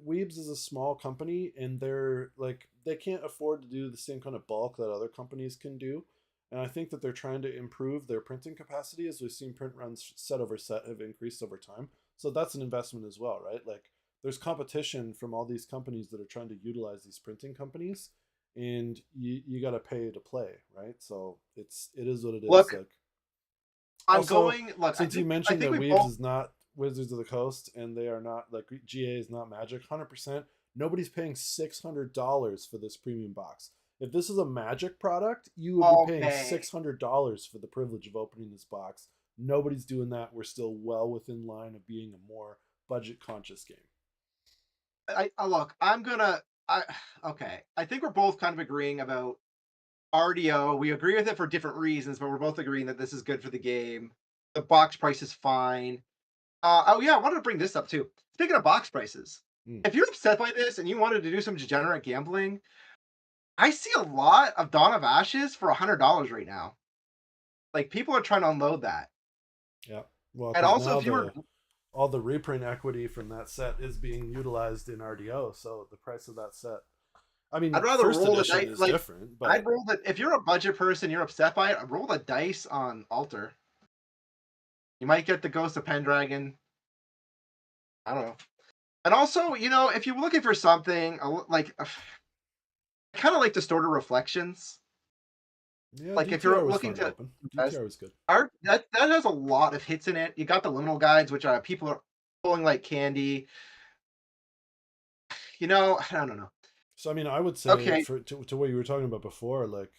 Weebs is a small company, and they can't afford to do the same kind of bulk that other companies can do. And I think that they're trying to improve their printing capacity, as we've seen print runs set over set have increased over time. So that's an investment as well, right? Like, there's competition from all these companies that are trying to utilize these printing companies, and you got to pay to play, right? So it is what it is. Look, like, I'm also, going. Look, since you mentioned that Weebs is not Wizards of the Coast, and they are not, like, GA is not Magic, 100%. Nobody's paying $600 for this premium box. If this is a Magic product, you would be paying $600 for the privilege of opening this box. Nobody's doing that. We're still well within line of being a more budget conscious game. Look, okay. I think we're both kind of agreeing about RDO. We agree with it for different reasons, but we're both agreeing that this is good for the game. The box price is fine. Oh yeah, I wanted to bring this up too. Speaking of box prices, if you're upset by this and you wanted to do some degenerate gambling, I see a lot of Dawn of Ashes for $100 right now. Like, people are trying to unload that. Yeah. Well, and also, if you were all the reprint equity from that set is being utilized in RDO, so the price of that set. I mean, I'd rather roll the dice. Like, different, but I'd roll that. If you're a budget person, you're upset by it, roll the dice on Altar. You might get the Ghost of Pendragon. I don't know. And also, you know, if you're looking for something like, I kind of like distorted reflections. Yeah, Like if DTR you're was looking fun to to open. invest, DTR was good. art that has a lot of hits in it. You got the liminal guides, which people are pulling like candy. You know, I don't know. So I mean, I would say Okay, for to what you were talking about before, like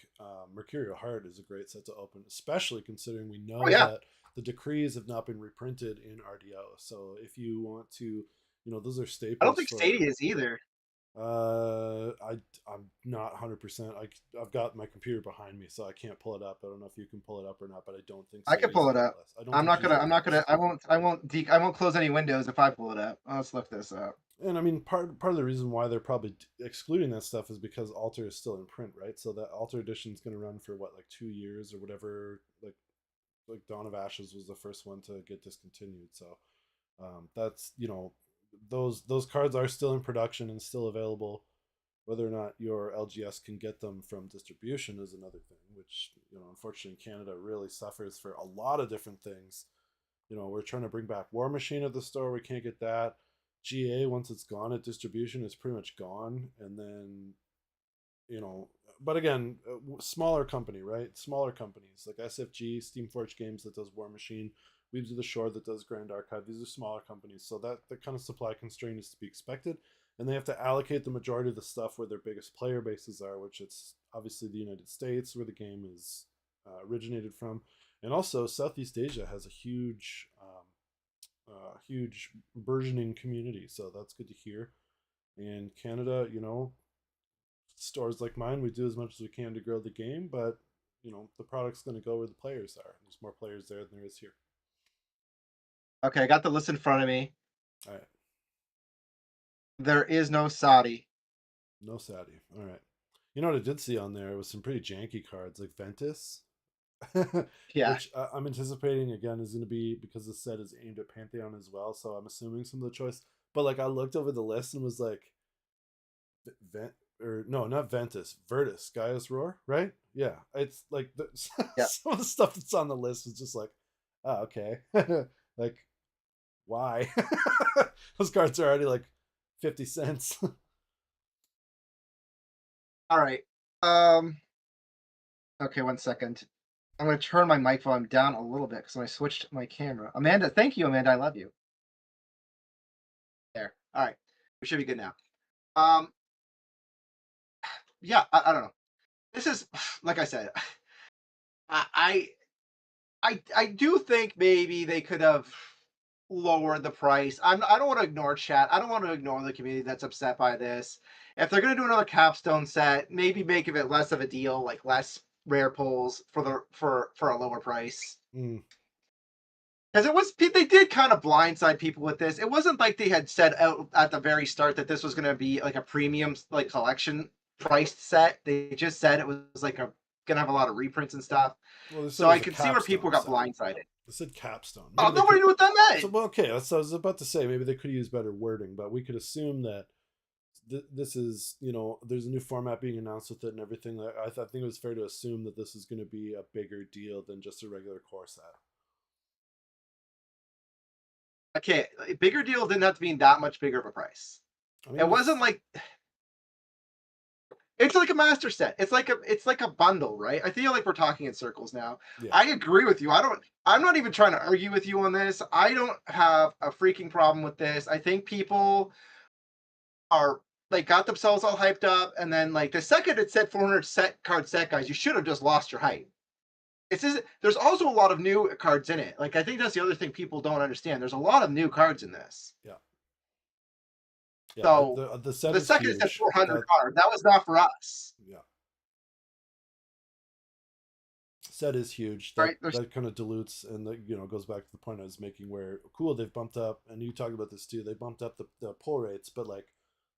Mercurial Heart is a great set to open, especially considering we oh know yeah, that the decrees have not been reprinted in RDO. So if you want to, those are I don't staples think for. Stadia is either. I'm not 100%. I've got my computer behind me, so I can't pull it up. I don't know if you can pull it up or not, but I don't think I can Stadia's pull it on up. the list. I don't I'm think not G's gonna. on I'm the not gonna. list. I won't close any windows if I pull it up. Let's look this up. And I mean, part of the reason why they're probably excluding that stuff is because Alter is still in print, right? So that Alter edition is going to run for what, like 2 years or whatever. Like Dawn of Ashes was the first one to get discontinued. So that's those cards are still in production and still available. Whether or not your LGS can get them from distribution is another thing, which unfortunately Canada really suffers for a lot of different things. We're trying to bring back War Machine at the store. We can't get that. GA, once it's gone at distribution, is pretty much gone. And then, but again, smaller company, right? Smaller companies like SFG, Steamforge Games that does War Machine, Weaves of the Shore that does Grand Archive. These are smaller companies. So that kind of supply constraint is to be expected. And they have to allocate the majority of the stuff where their biggest player bases are, which it's obviously the United States, where the game is originated from. And also, Southeast Asia has a huge burgeoning community, so that's good to hear. And Canada, stores like mine, we do as much as we can to grow the game, but the product's going to go where the players are. There's more players there than there is here. Okay, I got the list in front of me. All right, There is no Saudi. no Saudi. All right. You know what I did see on there was some pretty janky cards like Ventus, Yeah. which I'm anticipating again is going to be because the set is aimed at Pantheon as well. So I'm assuming some of the choice. But like I looked over the list and was like, Vent or no, not Ventus, Virtus, Gaia's Roar, right? Yeah, it's like Yeah. some of the stuff that's on the list is just like, oh, okay, like why? Those cards are already like 50 cents. All right. Okay, 1 second. I'm gonna turn my mic volume down a little bit because I switched my camera. Amanda, thank you, Amanda. I love you. There. All right. We should be good now. Um, yeah, I don't know. This is like I said, I I do think maybe they could have lowered the price. I don't want to ignore chat. I don't want to ignore the community that's upset by this. If they're gonna do another capstone set, maybe make it less of a deal, like less rare pulls for a lower price. Mm. Because they did kind of blindside people with this. It wasn't like they had said out at the very start that this was going to be like a premium like collection priced set. They just said it was like gonna have a lot of reprints and stuff. Well, they said So it I was a could see where people capstone got set. blindsided. They said capstone. Oh, Maybe they nobody could. knew what that So meant. well, okay. That's what I was about to say. Maybe they could use better wording, but we could assume that this is there's a new format being announced with it and everything. I think it was fair to assume that this is going to be a bigger deal than just a regular core set. Okay, a bigger deal didn't have to be that much bigger of a price. I mean, It wasn't like it's like a master set. It's like a bundle, right? I feel like we're talking in circles now. yeah. I agree with you. I'm not even trying to argue with you on this. I don't have a freaking problem with this. I think people are like got themselves all hyped up, and then like the second it said 400 card set, guys, you should have just lost your hype. There's also a lot of new cards in it. Like I think that's the other thing people don't understand. There's a lot of new cards in this. Yeah. Yeah, So the set the is second it said huge. 400 card, that was not for us. Yeah. Set is huge. Right? That kind of dilutes and goes back to the point I was making where cool they've bumped up, and you talked about this too. They bumped up the pull rates, but like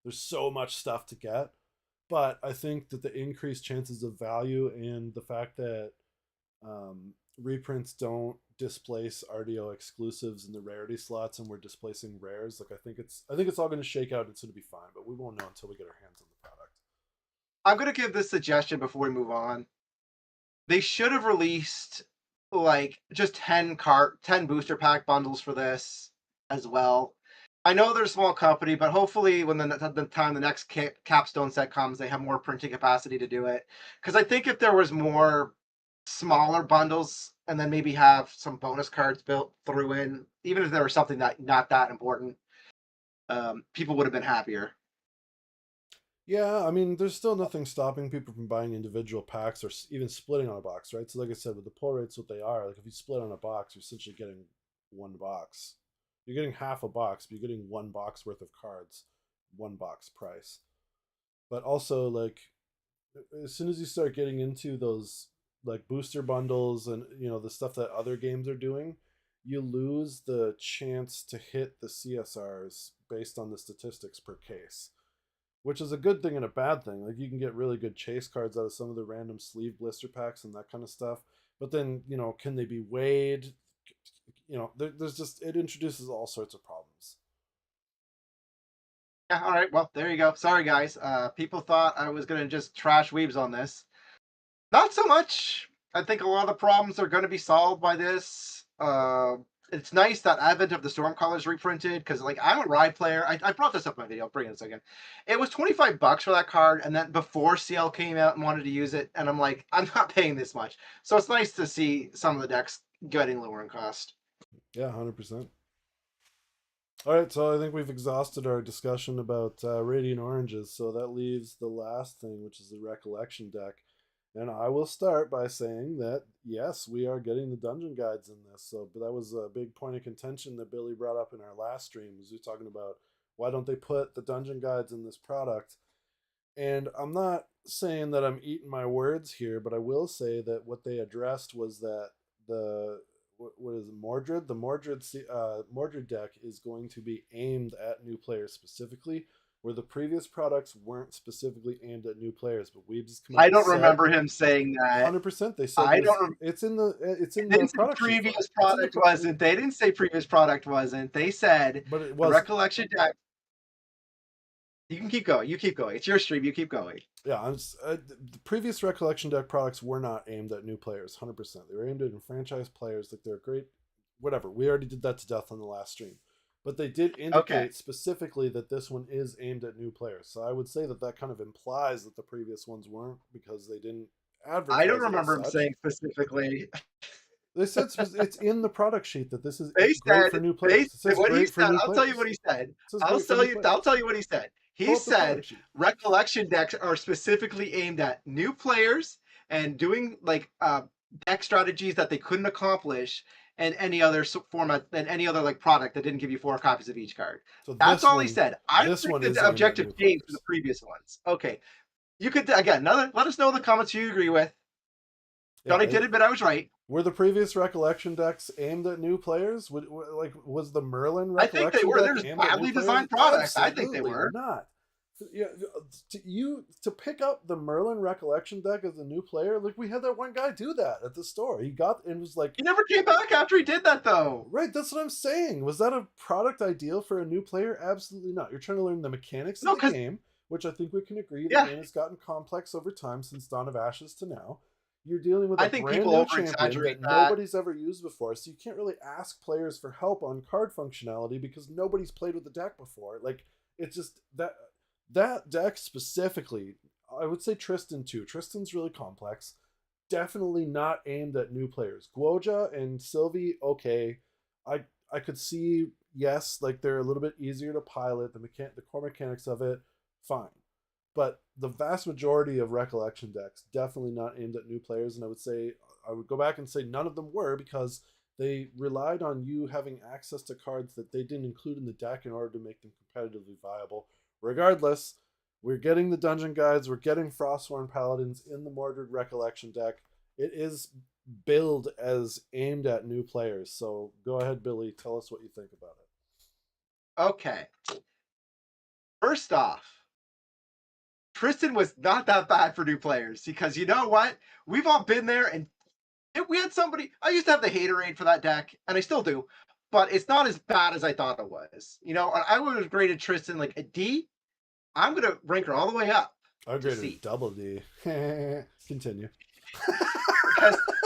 there's so much stuff to get. But I think that the increased chances of value and the fact that reprints don't displace RDO exclusives in the rarity slots, and we're displacing rares. Like I think it's all going to shake out. It's going to be fine, but we won't know until we get our hands on the product. I'm going to give this suggestion before we move on. They should have released like just 10 booster pack bundles for this as well. I know they're a small company, but hopefully when the time the next capstone set comes, they have more printing capacity to do it. Because I think if there was more smaller bundles and then maybe have some bonus cards built through in, even if there was something that not that important, people would have been happier. Yeah, I mean, there's still nothing stopping people from buying individual packs or even splitting on a box, right? So, like I said, with the pull rates, what they are, like if you split on a box, you're essentially getting one box. You're getting half a box, but you're getting one box worth of cards, one box price. But also, like, as soon as you start getting into those like booster bundles and the stuff that other games are doing, you lose the chance to hit the CSRs based on the statistics per case, which is a good thing and a bad thing. Like you can get really good chase cards out of some of the random sleeve blister packs and that kind of stuff. But then, can they be weighed? There's just, it introduces all sorts of problems. Yeah, all right. Well, there you go. Sorry, guys. People thought I was going to just trash Weebs on this. Not so much. I think a lot of the problems are going to be solved by this. It's nice that Advent of the Stormcaller is reprinted because, like, I'm a Ride player. I brought this up in my video. I'll bring it in a second. It was $25 for that card, and then before CL came out and wanted to use it, and I'm like, I'm not paying this much. So it's nice to see some of the decks getting lower in cost. Yeah, 100%. All right, so I think we've exhausted our discussion about Radiant Oranges, so that leaves the last thing, which is the Recollection deck. And I will start by saying that, yes, we are getting the dungeon guides in this. So, but that was a big point of contention that Billy brought up in our last stream. Was we talking about why don't they put the dungeon guides in this product? And I'm not saying that I'm eating my words here, but I will say that what they addressed was that what is it, Mordred? The Mordred deck is going to be aimed at new players specifically, where the previous products weren't specifically aimed at new players. But Weebs has come out. I don't remember him saying that. 100%. They said it's in the product sheet. Previous product wasn't. They didn't say previous product wasn't. They said, but it was the Recollection deck. You can keep going. You keep going. It's your stream. You keep going. Yeah, the previous Recollection deck products were not aimed at new players, 100%. They were aimed at franchise players. Like they're great, whatever. We already did that to death on the last stream. But they did indicate specifically that this one is aimed at new players. So I would say that kind of implies that the previous ones weren't because they didn't advertise. I don't remember him saying specifically. They said it's in the product sheet that this is great for new players. I'll tell you what he said. I'll tell you what he said. He said Recollection decks are specifically aimed at new players and doing like deck strategies that they couldn't accomplish and any other format and any other like product that didn't give you 4 copies of each card. So that's all he said. I don't think the objective changed for the previous ones. Okay. You could again let us know in the comments who you agree with. Johnny did it, but I was right. Were the previous Recollection decks aimed at new players? Was the Merlin Recollection I think they were. They're just badly designed products. I think they were. Not. Yeah, to pick up the Merlin Recollection deck as a new player, like we had that one guy do that at the store. He got and was like, he never came back after he did that though. Right, that's what I'm saying. Was that a product ideal for a new player? Absolutely not. You're trying to learn the mechanics of the game, which I think we can agree the game has gotten complex over time since Dawn of Ashes to now. You're dealing with a brand new champion that nobody's ever used before, so you can't really ask players for help on card functionality because nobody's played with the deck before. Like it's just that deck specifically, I would say Tristan too. Tristan's really complex. Definitely not aimed at new players. Guoja and Sylvie, okay. I could see, yes, like they're a little bit easier to pilot. The core mechanics of it, fine. But the vast majority of Recollection decks definitely not aimed at new players. And I would go back and say none of them were because they relied on you having access to cards that they didn't include in the deck in order to make them competitively viable. Regardless, we're getting the dungeon guides, we're getting Frostworn Paladins in the Mordred Recollection deck. It is billed as aimed at new players. So go ahead, Billy, tell us what you think about it. Okay. First off, Tristan was not that bad for new players because you know what? We've all been there and we had somebody, I used to have the haterade for that deck and I still do, but it's not as bad as I thought it was. I would have graded Tristan like a D. I'm going to rank her all the way up. I graded double D. Continue.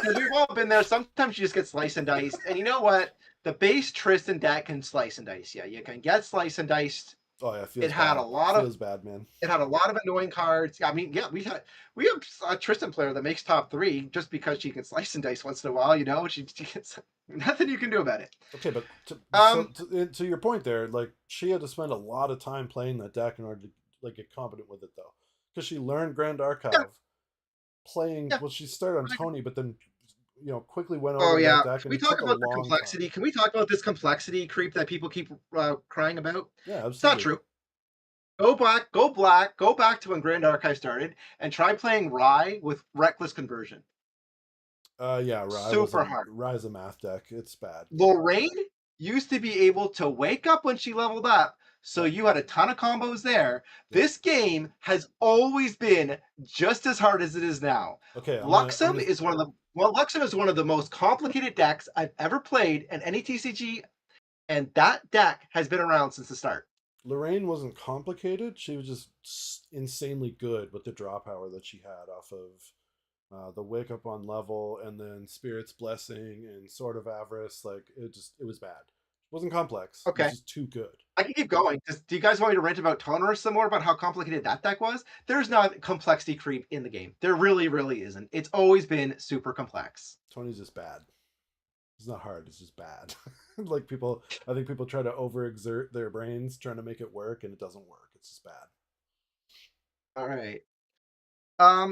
because we've all been there. Sometimes you just get sliced and diced. And you know what? the base Tristan deck can slice and dice. Yeah, you can get slice and diced. Oh yeah, It had a lot of feels bad, man. It had a lot of annoying cards. I mean, yeah, we have a Tristan player that makes top 3 just because she can slice and dice once in a while. You know, she gets nothing you can do about it. Okay, but to your point there, like she had to spend a lot of time playing that deck in order to like get competent with it, though, because she learned Grand Archive playing. Yeah. Well, she started on Tony, but then quickly went over Oh to yeah. that deck, Can and we it talk took a about the long complexity? time. Can we talk about this complexity creep that people keep crying about? Yeah, absolutely. It's not true. Go back to when Grand Archive started, and try playing Rye with Reckless Conversion. Yeah, Super hard. Rye's a math deck. It's bad. Lorraine used to be able to wake up when she leveled up, so you had a ton of combos there. This game has always been just as hard as it is now. Okay, Luxem is one of the most complicated decks I've ever played in any TCG, and that deck has been around since the start. Lorraine wasn't complicated. She was just insanely good with the draw power that she had off of the wake up on level, and then Spirit's Blessing and Sword of Avarice. Like it was bad. It wasn't complex. Okay. It was just too good. I can keep going. Do you guys want me to rant about Toner some more about how complicated that deck was? There's not complexity creep in the game. There really, really isn't. It's always been super complex. Tony's just bad. It's not hard. It's just bad. Like I think people try to overexert their brains trying to make it work, and it doesn't work. It's just bad. All right.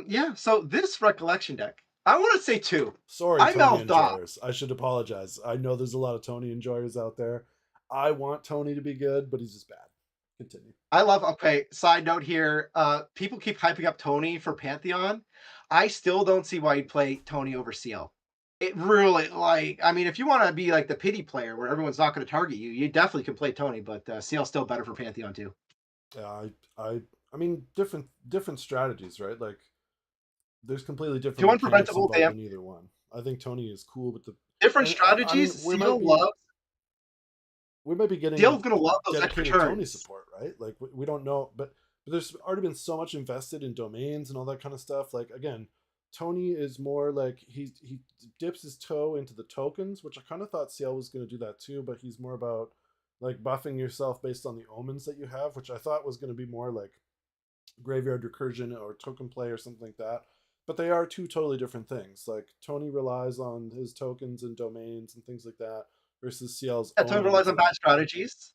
Yeah. So this recollection deck, I want to say 2. Sorry, I Tony mouthed off. enjoyers. I should apologize. I know there's a lot of Tony enjoyers out there. I want Tony to be good, but he's just bad. Continue. Okay, side note here. People keep hyping up Tony for Pantheon. I still don't see why you'd play Tony over CL. It really, I mean, if you want to be like the pity player where everyone's not going to target you, you definitely can play Tony, but CL's still better for Pantheon too. Yeah, I mean, different strategies, right? Like, there's completely different To unpreventable damage in either one. I think Tony is cool with the different strategies. I mean, we might be getting CL's going to love those extra dedicated turns. Tony support, right? Like we don't know, but there's already been so much invested in domains and all that kind of stuff. Like again, Tony is more like he dips his toe into the tokens, which I kind of thought CL was going to do that too, but he's more about like buffing yourself based on the omens that you have, which I thought was going to be more like graveyard recursion or token play or something like that. But they are two totally different things. Like Tony relies on his tokens and domains and things like that versus CL's. Yeah, Tony relies on bad strategies.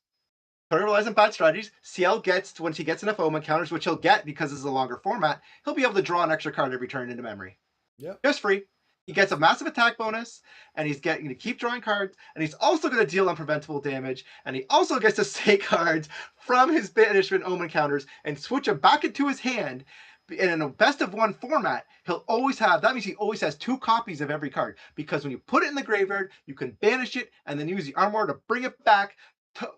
CL gets, once he gets enough omen counters, which he'll get because it's a longer format, he'll be able to draw an extra card every turn into memory. Yeah. Just free. He gets a massive attack bonus, and he's getting to keep drawing cards, and he's also going to deal unpreventable damage, and he also gets to take cards from his banishment omen counters and switch them back into his hand. And in a best of one format, that means he always has 2 copies of every card, because when you put it in the graveyard, you can banish it and then use the armor to bring it back.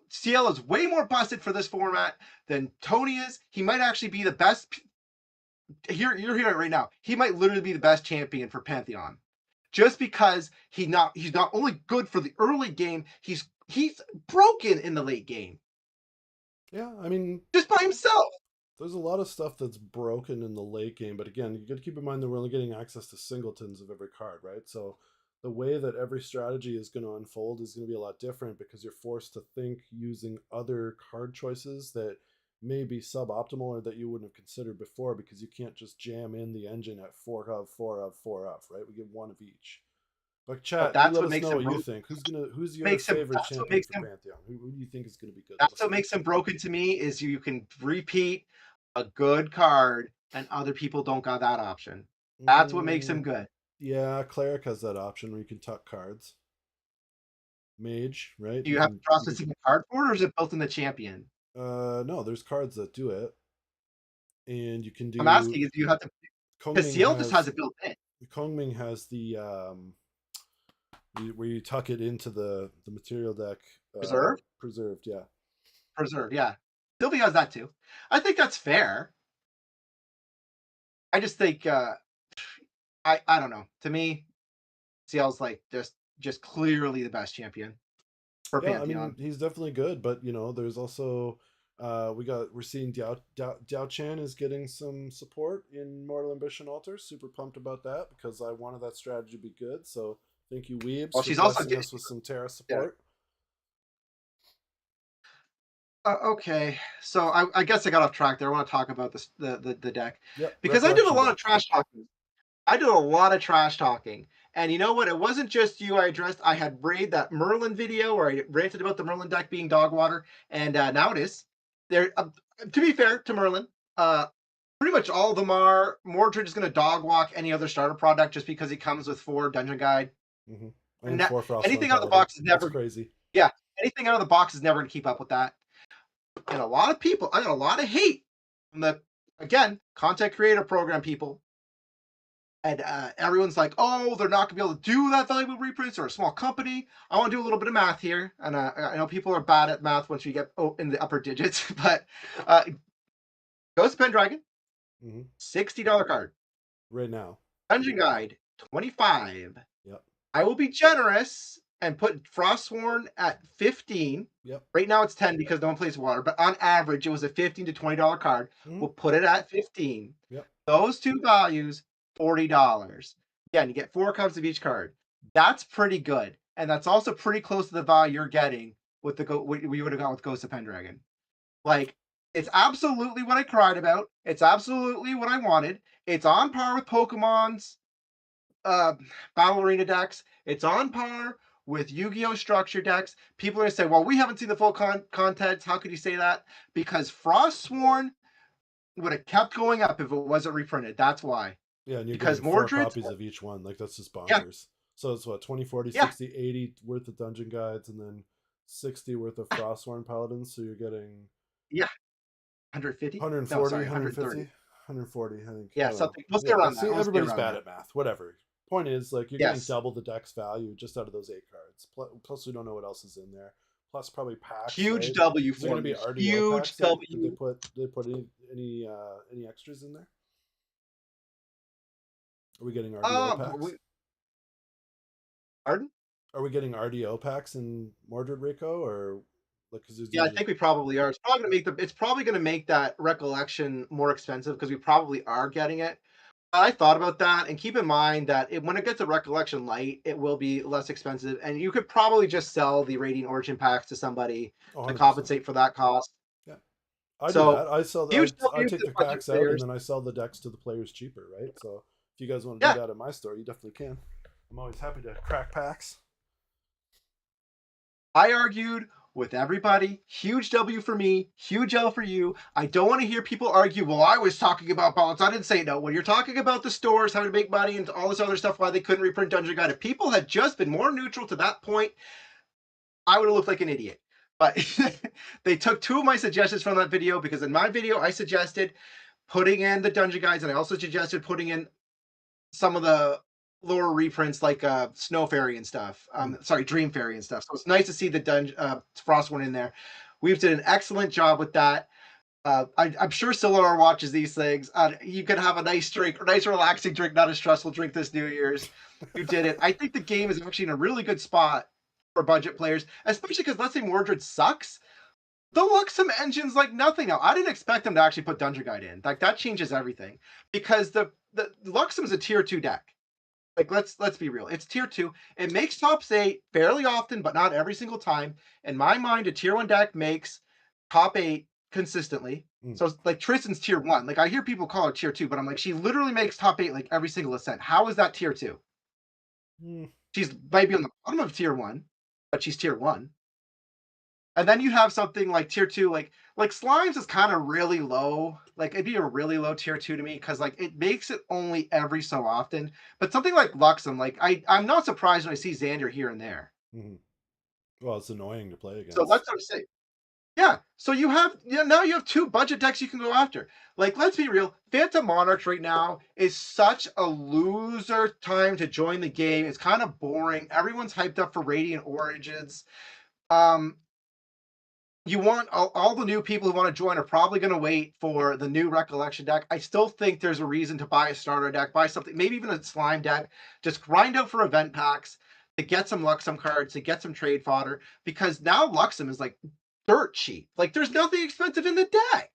CL is way more busted for this format than Tony is. He might actually be the best. You're hearing it right now. He might literally be the best champion for Pantheon, just because he's not only good for the early game, he's broken in the late game. Yeah, I mean, just by himself. There's a lot of stuff that's broken in the late game, but again, you got to keep in mind that we're only getting access to singletons of every card, right? So the way that every strategy is going to unfold is going to be a lot different because you're forced to think using other card choices that may be suboptimal or that you wouldn't have considered before, because you can't just jam in the engine at 4 of, 4 of, 4 of, right? We get 1 of each. But chat, let us know what you think. Who's your favorite champion for Pantheon? Who do you think is going to be good? That's what makes him broken to me, is you can repeat a good card and other people don't got that option. That's what makes him good. Yeah, Cleric has that option where you can tuck cards. Mage, right? Do you have to draw a specific card for it, or is it built in the champion? No, there's cards that do it. And you can do... I'm asking, do you have to... Because CL just has it built in. Kongming has the... where you tuck it into the material deck. Preserved? Preserved, yeah. Preserved, yeah. Sylvie has that too. I think that's fair. I just think I don't know. To me, CL's like just clearly the best champion for Pantheon. I mean, he's definitely good, but there's also we're seeing Diao Chan is getting some support in Mortal Ambition Altar. Super pumped about that because I wanted that strategy to be good. So thank you, Weebs. Well, she's also getting us with some Terra support. Okay, so I guess I got off track there. I want to talk about this the deck Yep. because I did a Recollection lot of deck. trash talking. I did a lot of trash talking. And you know what? It wasn't just you I addressed. I had Braid that Merlin video where I ranted about the Merlin deck being dog water. And now it is. There, to be fair to Merlin, pretty much all of them are. Mordred is going to dog walk any other starter product just because he comes with 4 Dungeon Guide. Mm-hmm. And And 4 Frostborn anything out of the Paladin. box is That's never, crazy. yeah, anything out of the box is never going to keep up with that. And a lot of people, I got a lot of hate from the, again, content creator program people. And everyone's like, oh, they're not going to be able to do that valuable reprints. Or a small company. I want to do a little bit of math here. And I know people are bad at math once you get in the upper digits. But Ghost Pendragon, Mm-hmm. $60 card. Right now. Dungeon Guide, $25. Yep. I will be generous and put Frostsworn at 15. Yep. Right now it's 10 because no one plays water, but on average it was a $15 to $20 card. Mm-hmm. We'll put it at 15. Yep. Those two values, $40. Again, you get 4 copies of each card. That's pretty good, and that's also pretty close to the value you're getting with what we would have got with Ghost of Pendragon. Like, it's absolutely what I cried about. It's absolutely what I wanted. It's on par with Pokemon's Battle Arena decks. It's on par with Yu-Gi-Oh! Structure decks. People are going to say, well, we haven't seen the full content. How could you say that? Because Frostsworn would have kept going up if it wasn't reprinted. That's why. Yeah, and you're because getting 4 Mordred's, copies of each one. Like, that's just bonkers. Yeah. So it's what, 20, 40, Yeah. 60, 80 worth of Dungeon Guides, and then 60 worth of Frostworn Paladins. So you're getting 150? 140, No, sorry, 150, 130. 140, I think. Yeah, I don't something. know. We'll stay around See, that. everybody's bad at math. Whatever. Point is, like, you're getting Yes. double the deck's value just out of those 8 cards. Plus, we don't know what else is in there. Plus, probably packs. Huge right? W Is there going for to be me. RDO Huge packs? Did they W. put any extras in there? Are we getting RDO packs? Pardon? Are we getting RDO packs in Mordred Rico, or like? Yeah, I think we probably are. It's probably going to make that recollection more expensive because we probably are getting it. I thought about that, and keep in mind that when it gets a recollection light, it will be less expensive, and you could probably just sell the Radiant Origin packs to somebody to compensate for that cost. Yeah, I do that. I sell. I take the packs out, and then I sell the decks to the players cheaper, right? So if you guys want to do that at my store, you definitely can. I'm always happy to crack packs. I argued with everybody. Huge W for me, huge L for you. I don't want to hear people argue, well, I was talking about balance. I didn't say no. When you're talking about the stores, how to make money, and all this other stuff, why they couldn't reprint Dungeon Guide, if people had just been more neutral to that point, I would have looked like an idiot. But they took 2 of my suggestions from that video, because in my video, I suggested putting in the Dungeon Guides, and I also suggested putting in some of the lower reprints like Snow Fairy and stuff. Sorry, Dream Fairy and stuff. So it's nice to see the Frost one in there. We've did an excellent job with that. I'm sure Silar watches these things. You can have a nice drink, a nice relaxing drink, not a stressful drink this New Year's. You did it. I think the game is actually in a really good spot for budget players, especially because let's say Mordred sucks. The Luxem engine's like nothing now. I didn't expect them to actually put Dungeon Guide in. Like, that changes everything, because the Luxem is a tier 2 deck. Like, let's be real. It's tier 2. It makes tops 8 fairly often, but not every single time. In my mind, a tier 1 deck makes top 8 consistently. So like Tristan's tier 1. Like, I hear people call her tier 2, but I'm like, she literally makes top 8 like every single ascent. How is that tier 2? She's maybe on the bottom of tier 1, but she's tier 1. And then you have something like tier 2, like Slimes is kind of really low. Like, it'd be a really low tier 2 to me, because like it makes it only every so often. But something like Luxem, like I'm not surprised when I see Xander here and there. Well, it's annoying to play against. So that's what I'm saying. Yeah. So you have now you have 2 budget decks you can go after. Like, let's be real, Phantom Monarchs right now is such a loser time to join the game. It's kind of boring. Everyone's hyped up for Radiant Origins. You want all the new people who want to join are probably going to wait for the new Recollection deck. I still think there's a reason to buy a starter deck, buy something, maybe even a slime deck. Just grind out for event packs to get some Luxem cards, to get some trade fodder, because now Luxem is like dirt cheap. Like, there's nothing expensive in the deck.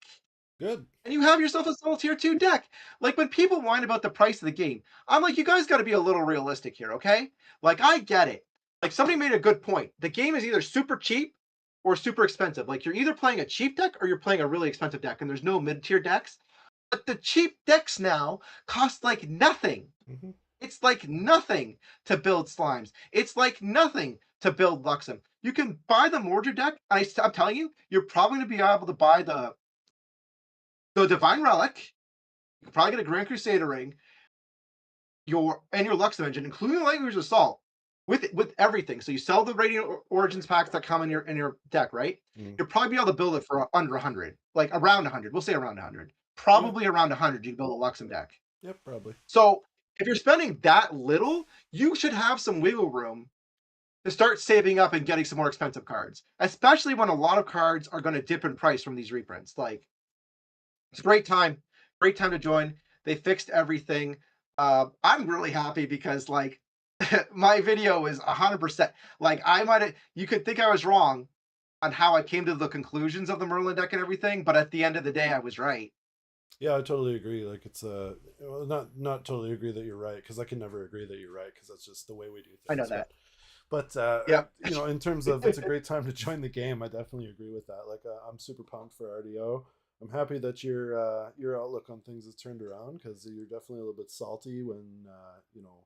Good. And you have yourself a solid tier 2 deck. Like, when people whine about the price of the game, I'm like, you guys got to be a little realistic here, okay? Like, I get it. Like, somebody made a good point. The game is either super cheap or super expensive. Like you're either playing a cheap deck or you're playing a really expensive deck, and there's no mid-tier decks. But the cheap decks now cost like nothing. Mm-hmm. It's like nothing to build slimes. It's like nothing to build Luxem. You can buy the Mordred deck. I'm telling you, you're probably going to be able to buy the Divine Relic. You can probably get a Grand Crusader ring, your Luxem engine, including the Language Assault, with everything. So you sell the Radiant Origins packs that come in your deck, right? Mm. You'll probably be able to build it for under 100, like around 100. We'll say around 100. Probably around 100, you can build a Luxem deck. Yep, probably. So if you're spending that little, you should have some wiggle room to start saving up and getting some more expensive cards, especially when a lot of cards are going to dip in price from these reprints. Like, it's a great time to join. They fixed everything. I'm really happy because like my video is 100%. Like you could think I was wrong on how I came to the conclusions of the Merlin deck and everything, but at the end of the day, I was right. Yeah, I totally agree. Like it's not totally agree that you're right, because I can never agree that you're right, because that's just the way we do things. I know that. But yeah, you know, in terms of it's a great time to join the game, I definitely agree with that. Like I'm super pumped for RDO. I'm happy that your outlook on things has turned around, because you're definitely a little bit salty when you know,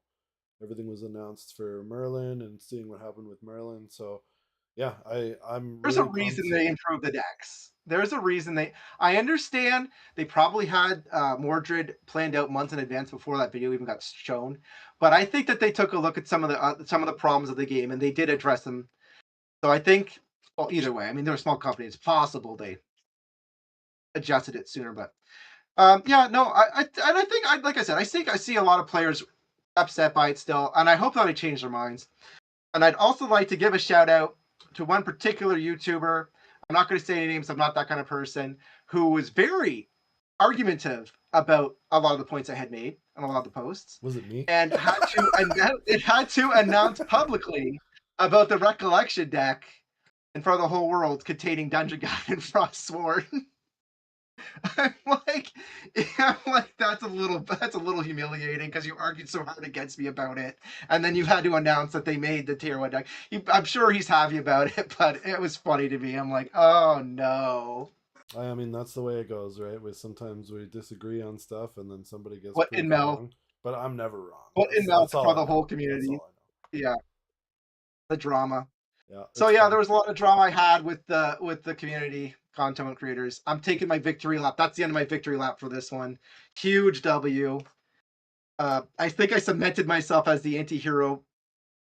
everything was announced for Merlin and seeing what happened with Merlin. So yeah, I'm there's really a reason pumped. they improved the decks. There's a reason I understand they probably had Mordred planned out months in advance before that video even got shown, but I think that they took a look at some of the problems of the game and they did address them. So I think, well, either way, I mean, they're a small company. It's possible they adjusted it sooner, but yeah, no, I think like I said, I think I see a lot of players upset by it still, and I hope that they change their minds. And I'd also like to give a shout out to one particular YouTuber. I'm not going to say any names. I'm not that kind of person, who was very argumentative about a lot of the points I had made on a lot of the posts, Was it me? and had to announce publicly about the Recollection deck in front of the whole world containing Dungeon Guide and Frostsworn. I'm like, that's a little humiliating, because you argued so hard against me about it, and then you had to announce that they made the tier 1 deck. I'm sure he's happy about it, but it was funny to me. I'm like, oh no. I mean, that's the way it goes, right? Sometimes we disagree on stuff, and then somebody gets What in proved Mel? wrong. But I'm never wrong. What in Mel That's all for I the know. whole That's community? all I know. Yeah, the drama. Yeah. So yeah, fun. there was a lot of drama I had with the community content creators. I'm taking my victory lap. That's the end of my victory lap for this one. Huge W. I think I cemented myself as the anti-hero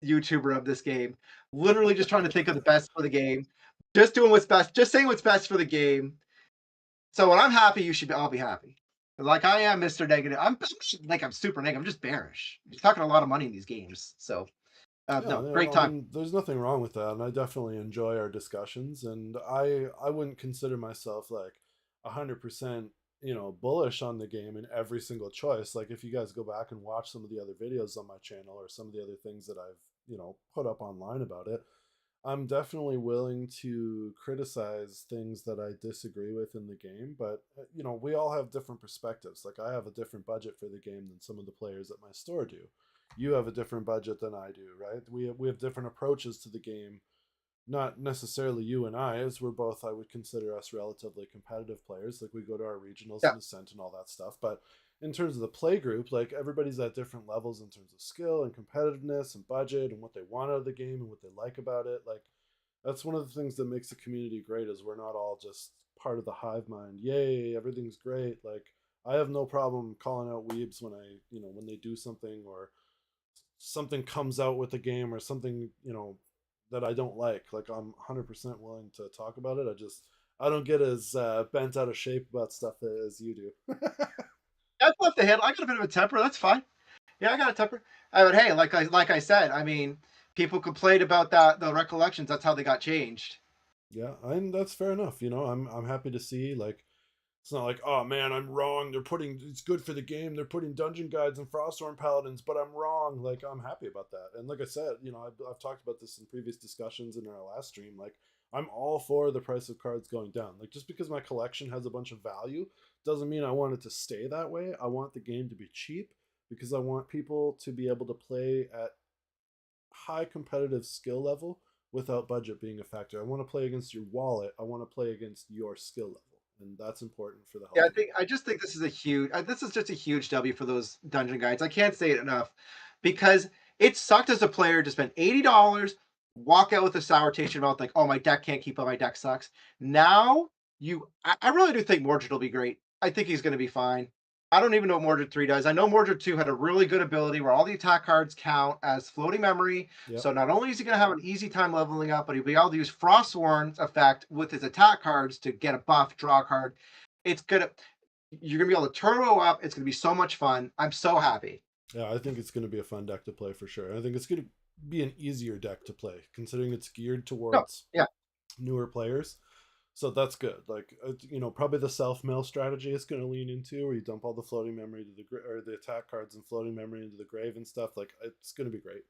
YouTuber of this game. Literally just trying to think of the best for the game. Just doing what's best. Just saying what's best for the game. So when I'm happy, I'll be happy. Like I am Mr. Negative. I'm super negative. I'm just bearish. You're talking a lot of money in these games. So no, great I time. mean, there's nothing wrong with that, and I definitely enjoy our discussions. And I wouldn't consider myself like 100%, you know, bullish on the game in every single choice. Like if you guys go back and watch some of the other videos on my channel, or some of the other things that I've, you know, put up online about it, I'm definitely willing to criticize things that I disagree with in the game. But you know, we all have different perspectives. Like I have a different budget for the game than some of the players at my store do. You have a different budget than I do, right? We have different approaches to the game. Not necessarily you and I, as we're both, I would consider us relatively competitive players. Like we go to our regionals Yeah. and Ascent and all that stuff. But in terms of the play group, like everybody's at different levels in terms of skill and competitiveness and budget and what they want out of the game and what they like about it. Like that's one of the things that makes the community great, is we're not all just part of the hive mind. Yay, everything's great. Like I have no problem calling out weebs when when they do something, or something comes out with the game, or something, you know, that I don't like. Like I'm 100% willing to talk about it. I don't get as bent out of shape about stuff as you do. That's left the handle. I got a bit of a temper. That's fine. Yeah, I got a temper. But hey, like I said, I mean, people complained about the recollections. That's how they got changed. Yeah, and that's fair enough. You know, I'm happy to see, like, it's not like, oh man, I'm wrong. It's good for the game. They're putting dungeon guides and Frosthorn Paladins, but I'm wrong. Like, I'm happy about that. And like I said, you know, I've talked about this in previous discussions in our last stream. Like, I'm all for the price of cards going down. Like, just because my collection has a bunch of value doesn't mean I want it to stay that way. I want the game to be cheap, because I want people to be able to play at high competitive skill level without budget being a factor. I want to play against your wallet. I want to play against your skill level, and that's important for the health. I just think this is a huge. This is just a huge W for those dungeon guides. I can't say it enough, because it sucked as a player to spend $80, walk out with a sour taste in your mouth, like, oh, my deck can't keep up, my deck sucks. Now I really do think Mordred will be great. I think he's going to be fine. I don't even know what Mordred 3 does. I know Mordred 2 had a really good ability where all the attack cards count as floating memory. Yep. So not only is he going to have an easy time leveling up, but he'll be able to use Frostwarn's effect with his attack cards to get a buff, draw a card. It's gonna You're gonna be able to turbo up. It's gonna be so much fun. I'm so happy. Yeah, I think it's going to be a fun deck to play for sure. I think it's going to be an easier deck to play, considering it's geared towards newer players. So that's good. Like, probably the self-mill strategy is going to lean into, where you dump all the floating memory to the attack cards and floating memory into the grave and stuff. Like, it's going to be great.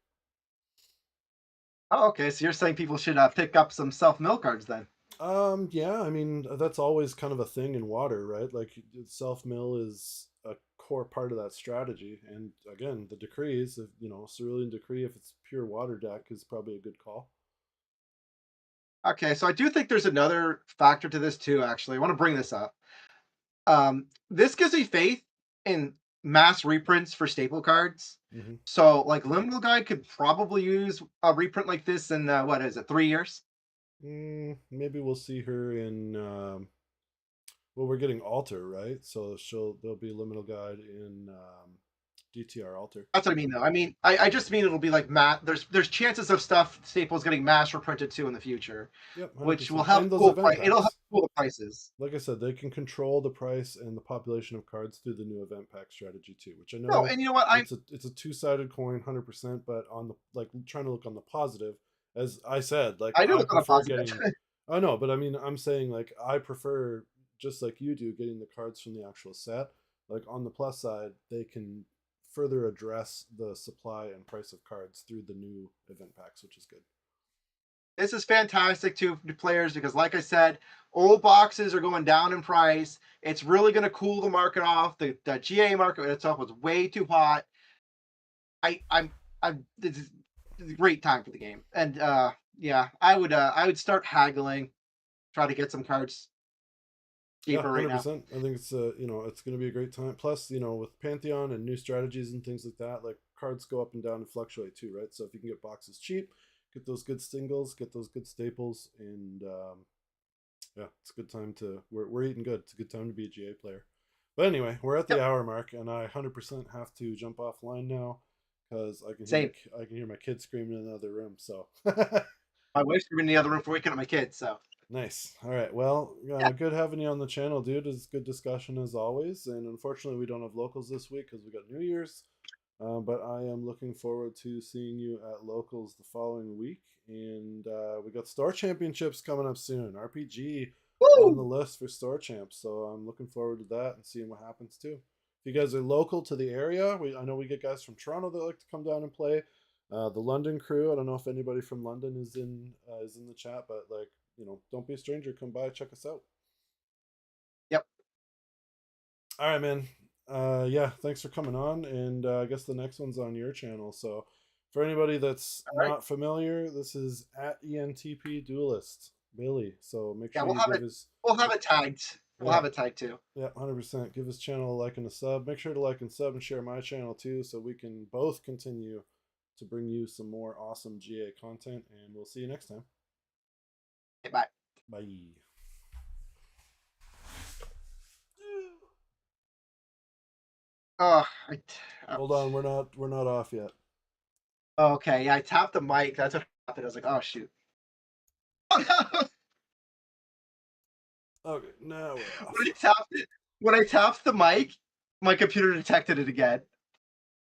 Oh, okay. So you're saying people should pick up some self-mill cards then? Yeah, I mean, that's always kind of a thing in water, right? Like, self-mill is a core part of that strategy. And again, the decrees, Cerulean Decree, if it's pure water deck, is probably a good call. Okay, so I do think there's another factor to this too, actually. I want to bring this up. This gives me faith in mass reprints for staple cards. Mm-hmm. So, like, Liminal Guide could probably use a reprint like this in, 3 years? Maybe we'll see her in... well, we're getting Alter, right? So there'll be Liminal Guide in DTR Alter. That's what I mean, though. I mean, I just mean it'll be like there's chances of stuff Staples getting mass reprinted too in the future. Yep, 100%. Which will help it'll help cool the prices. Like I said, they can control the price and the population of cards through the new event pack strategy too, which I know. No, and you know what? It's a two-sided coin, 100%. But on the trying to look on the positive, as I said, like, I do look on the positive. I know, but I mean, I'm saying, like, I prefer, just like you do, getting the cards from the actual set. Like, on the plus side, they can further address the supply and price of cards through the new event packs, which is good. This is fantastic to players because, like I said, old boxes are going down in price. It's really going to cool the market off. The GA market itself was way too hot. This is a great time for the game, and I would start haggling, try to get some cards cheaper right now. 100%. I think it's it's going to be a great time. Plus, with Pantheon and new strategies and things like that, like, cards go up and down and fluctuate too, right? So if you can get boxes cheap, get those good singles, get those good staples, and it's a good time to. We're eating good. It's a good time to be a GA player. But anyway, we're at the hour mark, and I 100% have to jump offline now because I can hear my kids screaming in another room. So my wife's screaming in the other room for waking up my kids. So. Nice. All right. Well, good having you on the channel, dude. It's good discussion as always. And unfortunately, we don't have locals this week because we got New Year's. But I am looking forward to seeing you at locals the following week. And we got Store Championships coming up soon. RPG on the list for Store Champs. So I'm looking forward to that and seeing what happens too. If you guys are local to the area, I know we get guys from Toronto that like to come down and play. The London crew. I don't know if anybody from London is in the chat, but, like, don't be a stranger. Come by, check us out. Yep. All right, man. Thanks for coming on. And I guess the next one's on your channel. So for anybody that's not familiar, this is at ENTP Duelist, Billy. So make sure we'll have it tagged. We'll have it tagged too. Yeah, 100%. Give his channel a like and a sub. Make sure to like and sub and share my channel too, so we can both continue to bring you some more awesome GA content. And we'll see you next time. Bye. Bye. Hold on, we're not off yet. Okay, yeah, I tapped the mic. That's what happened. I was like, oh shoot. Oh no. Okay, now we're off. When I tapped the mic, my computer detected it again.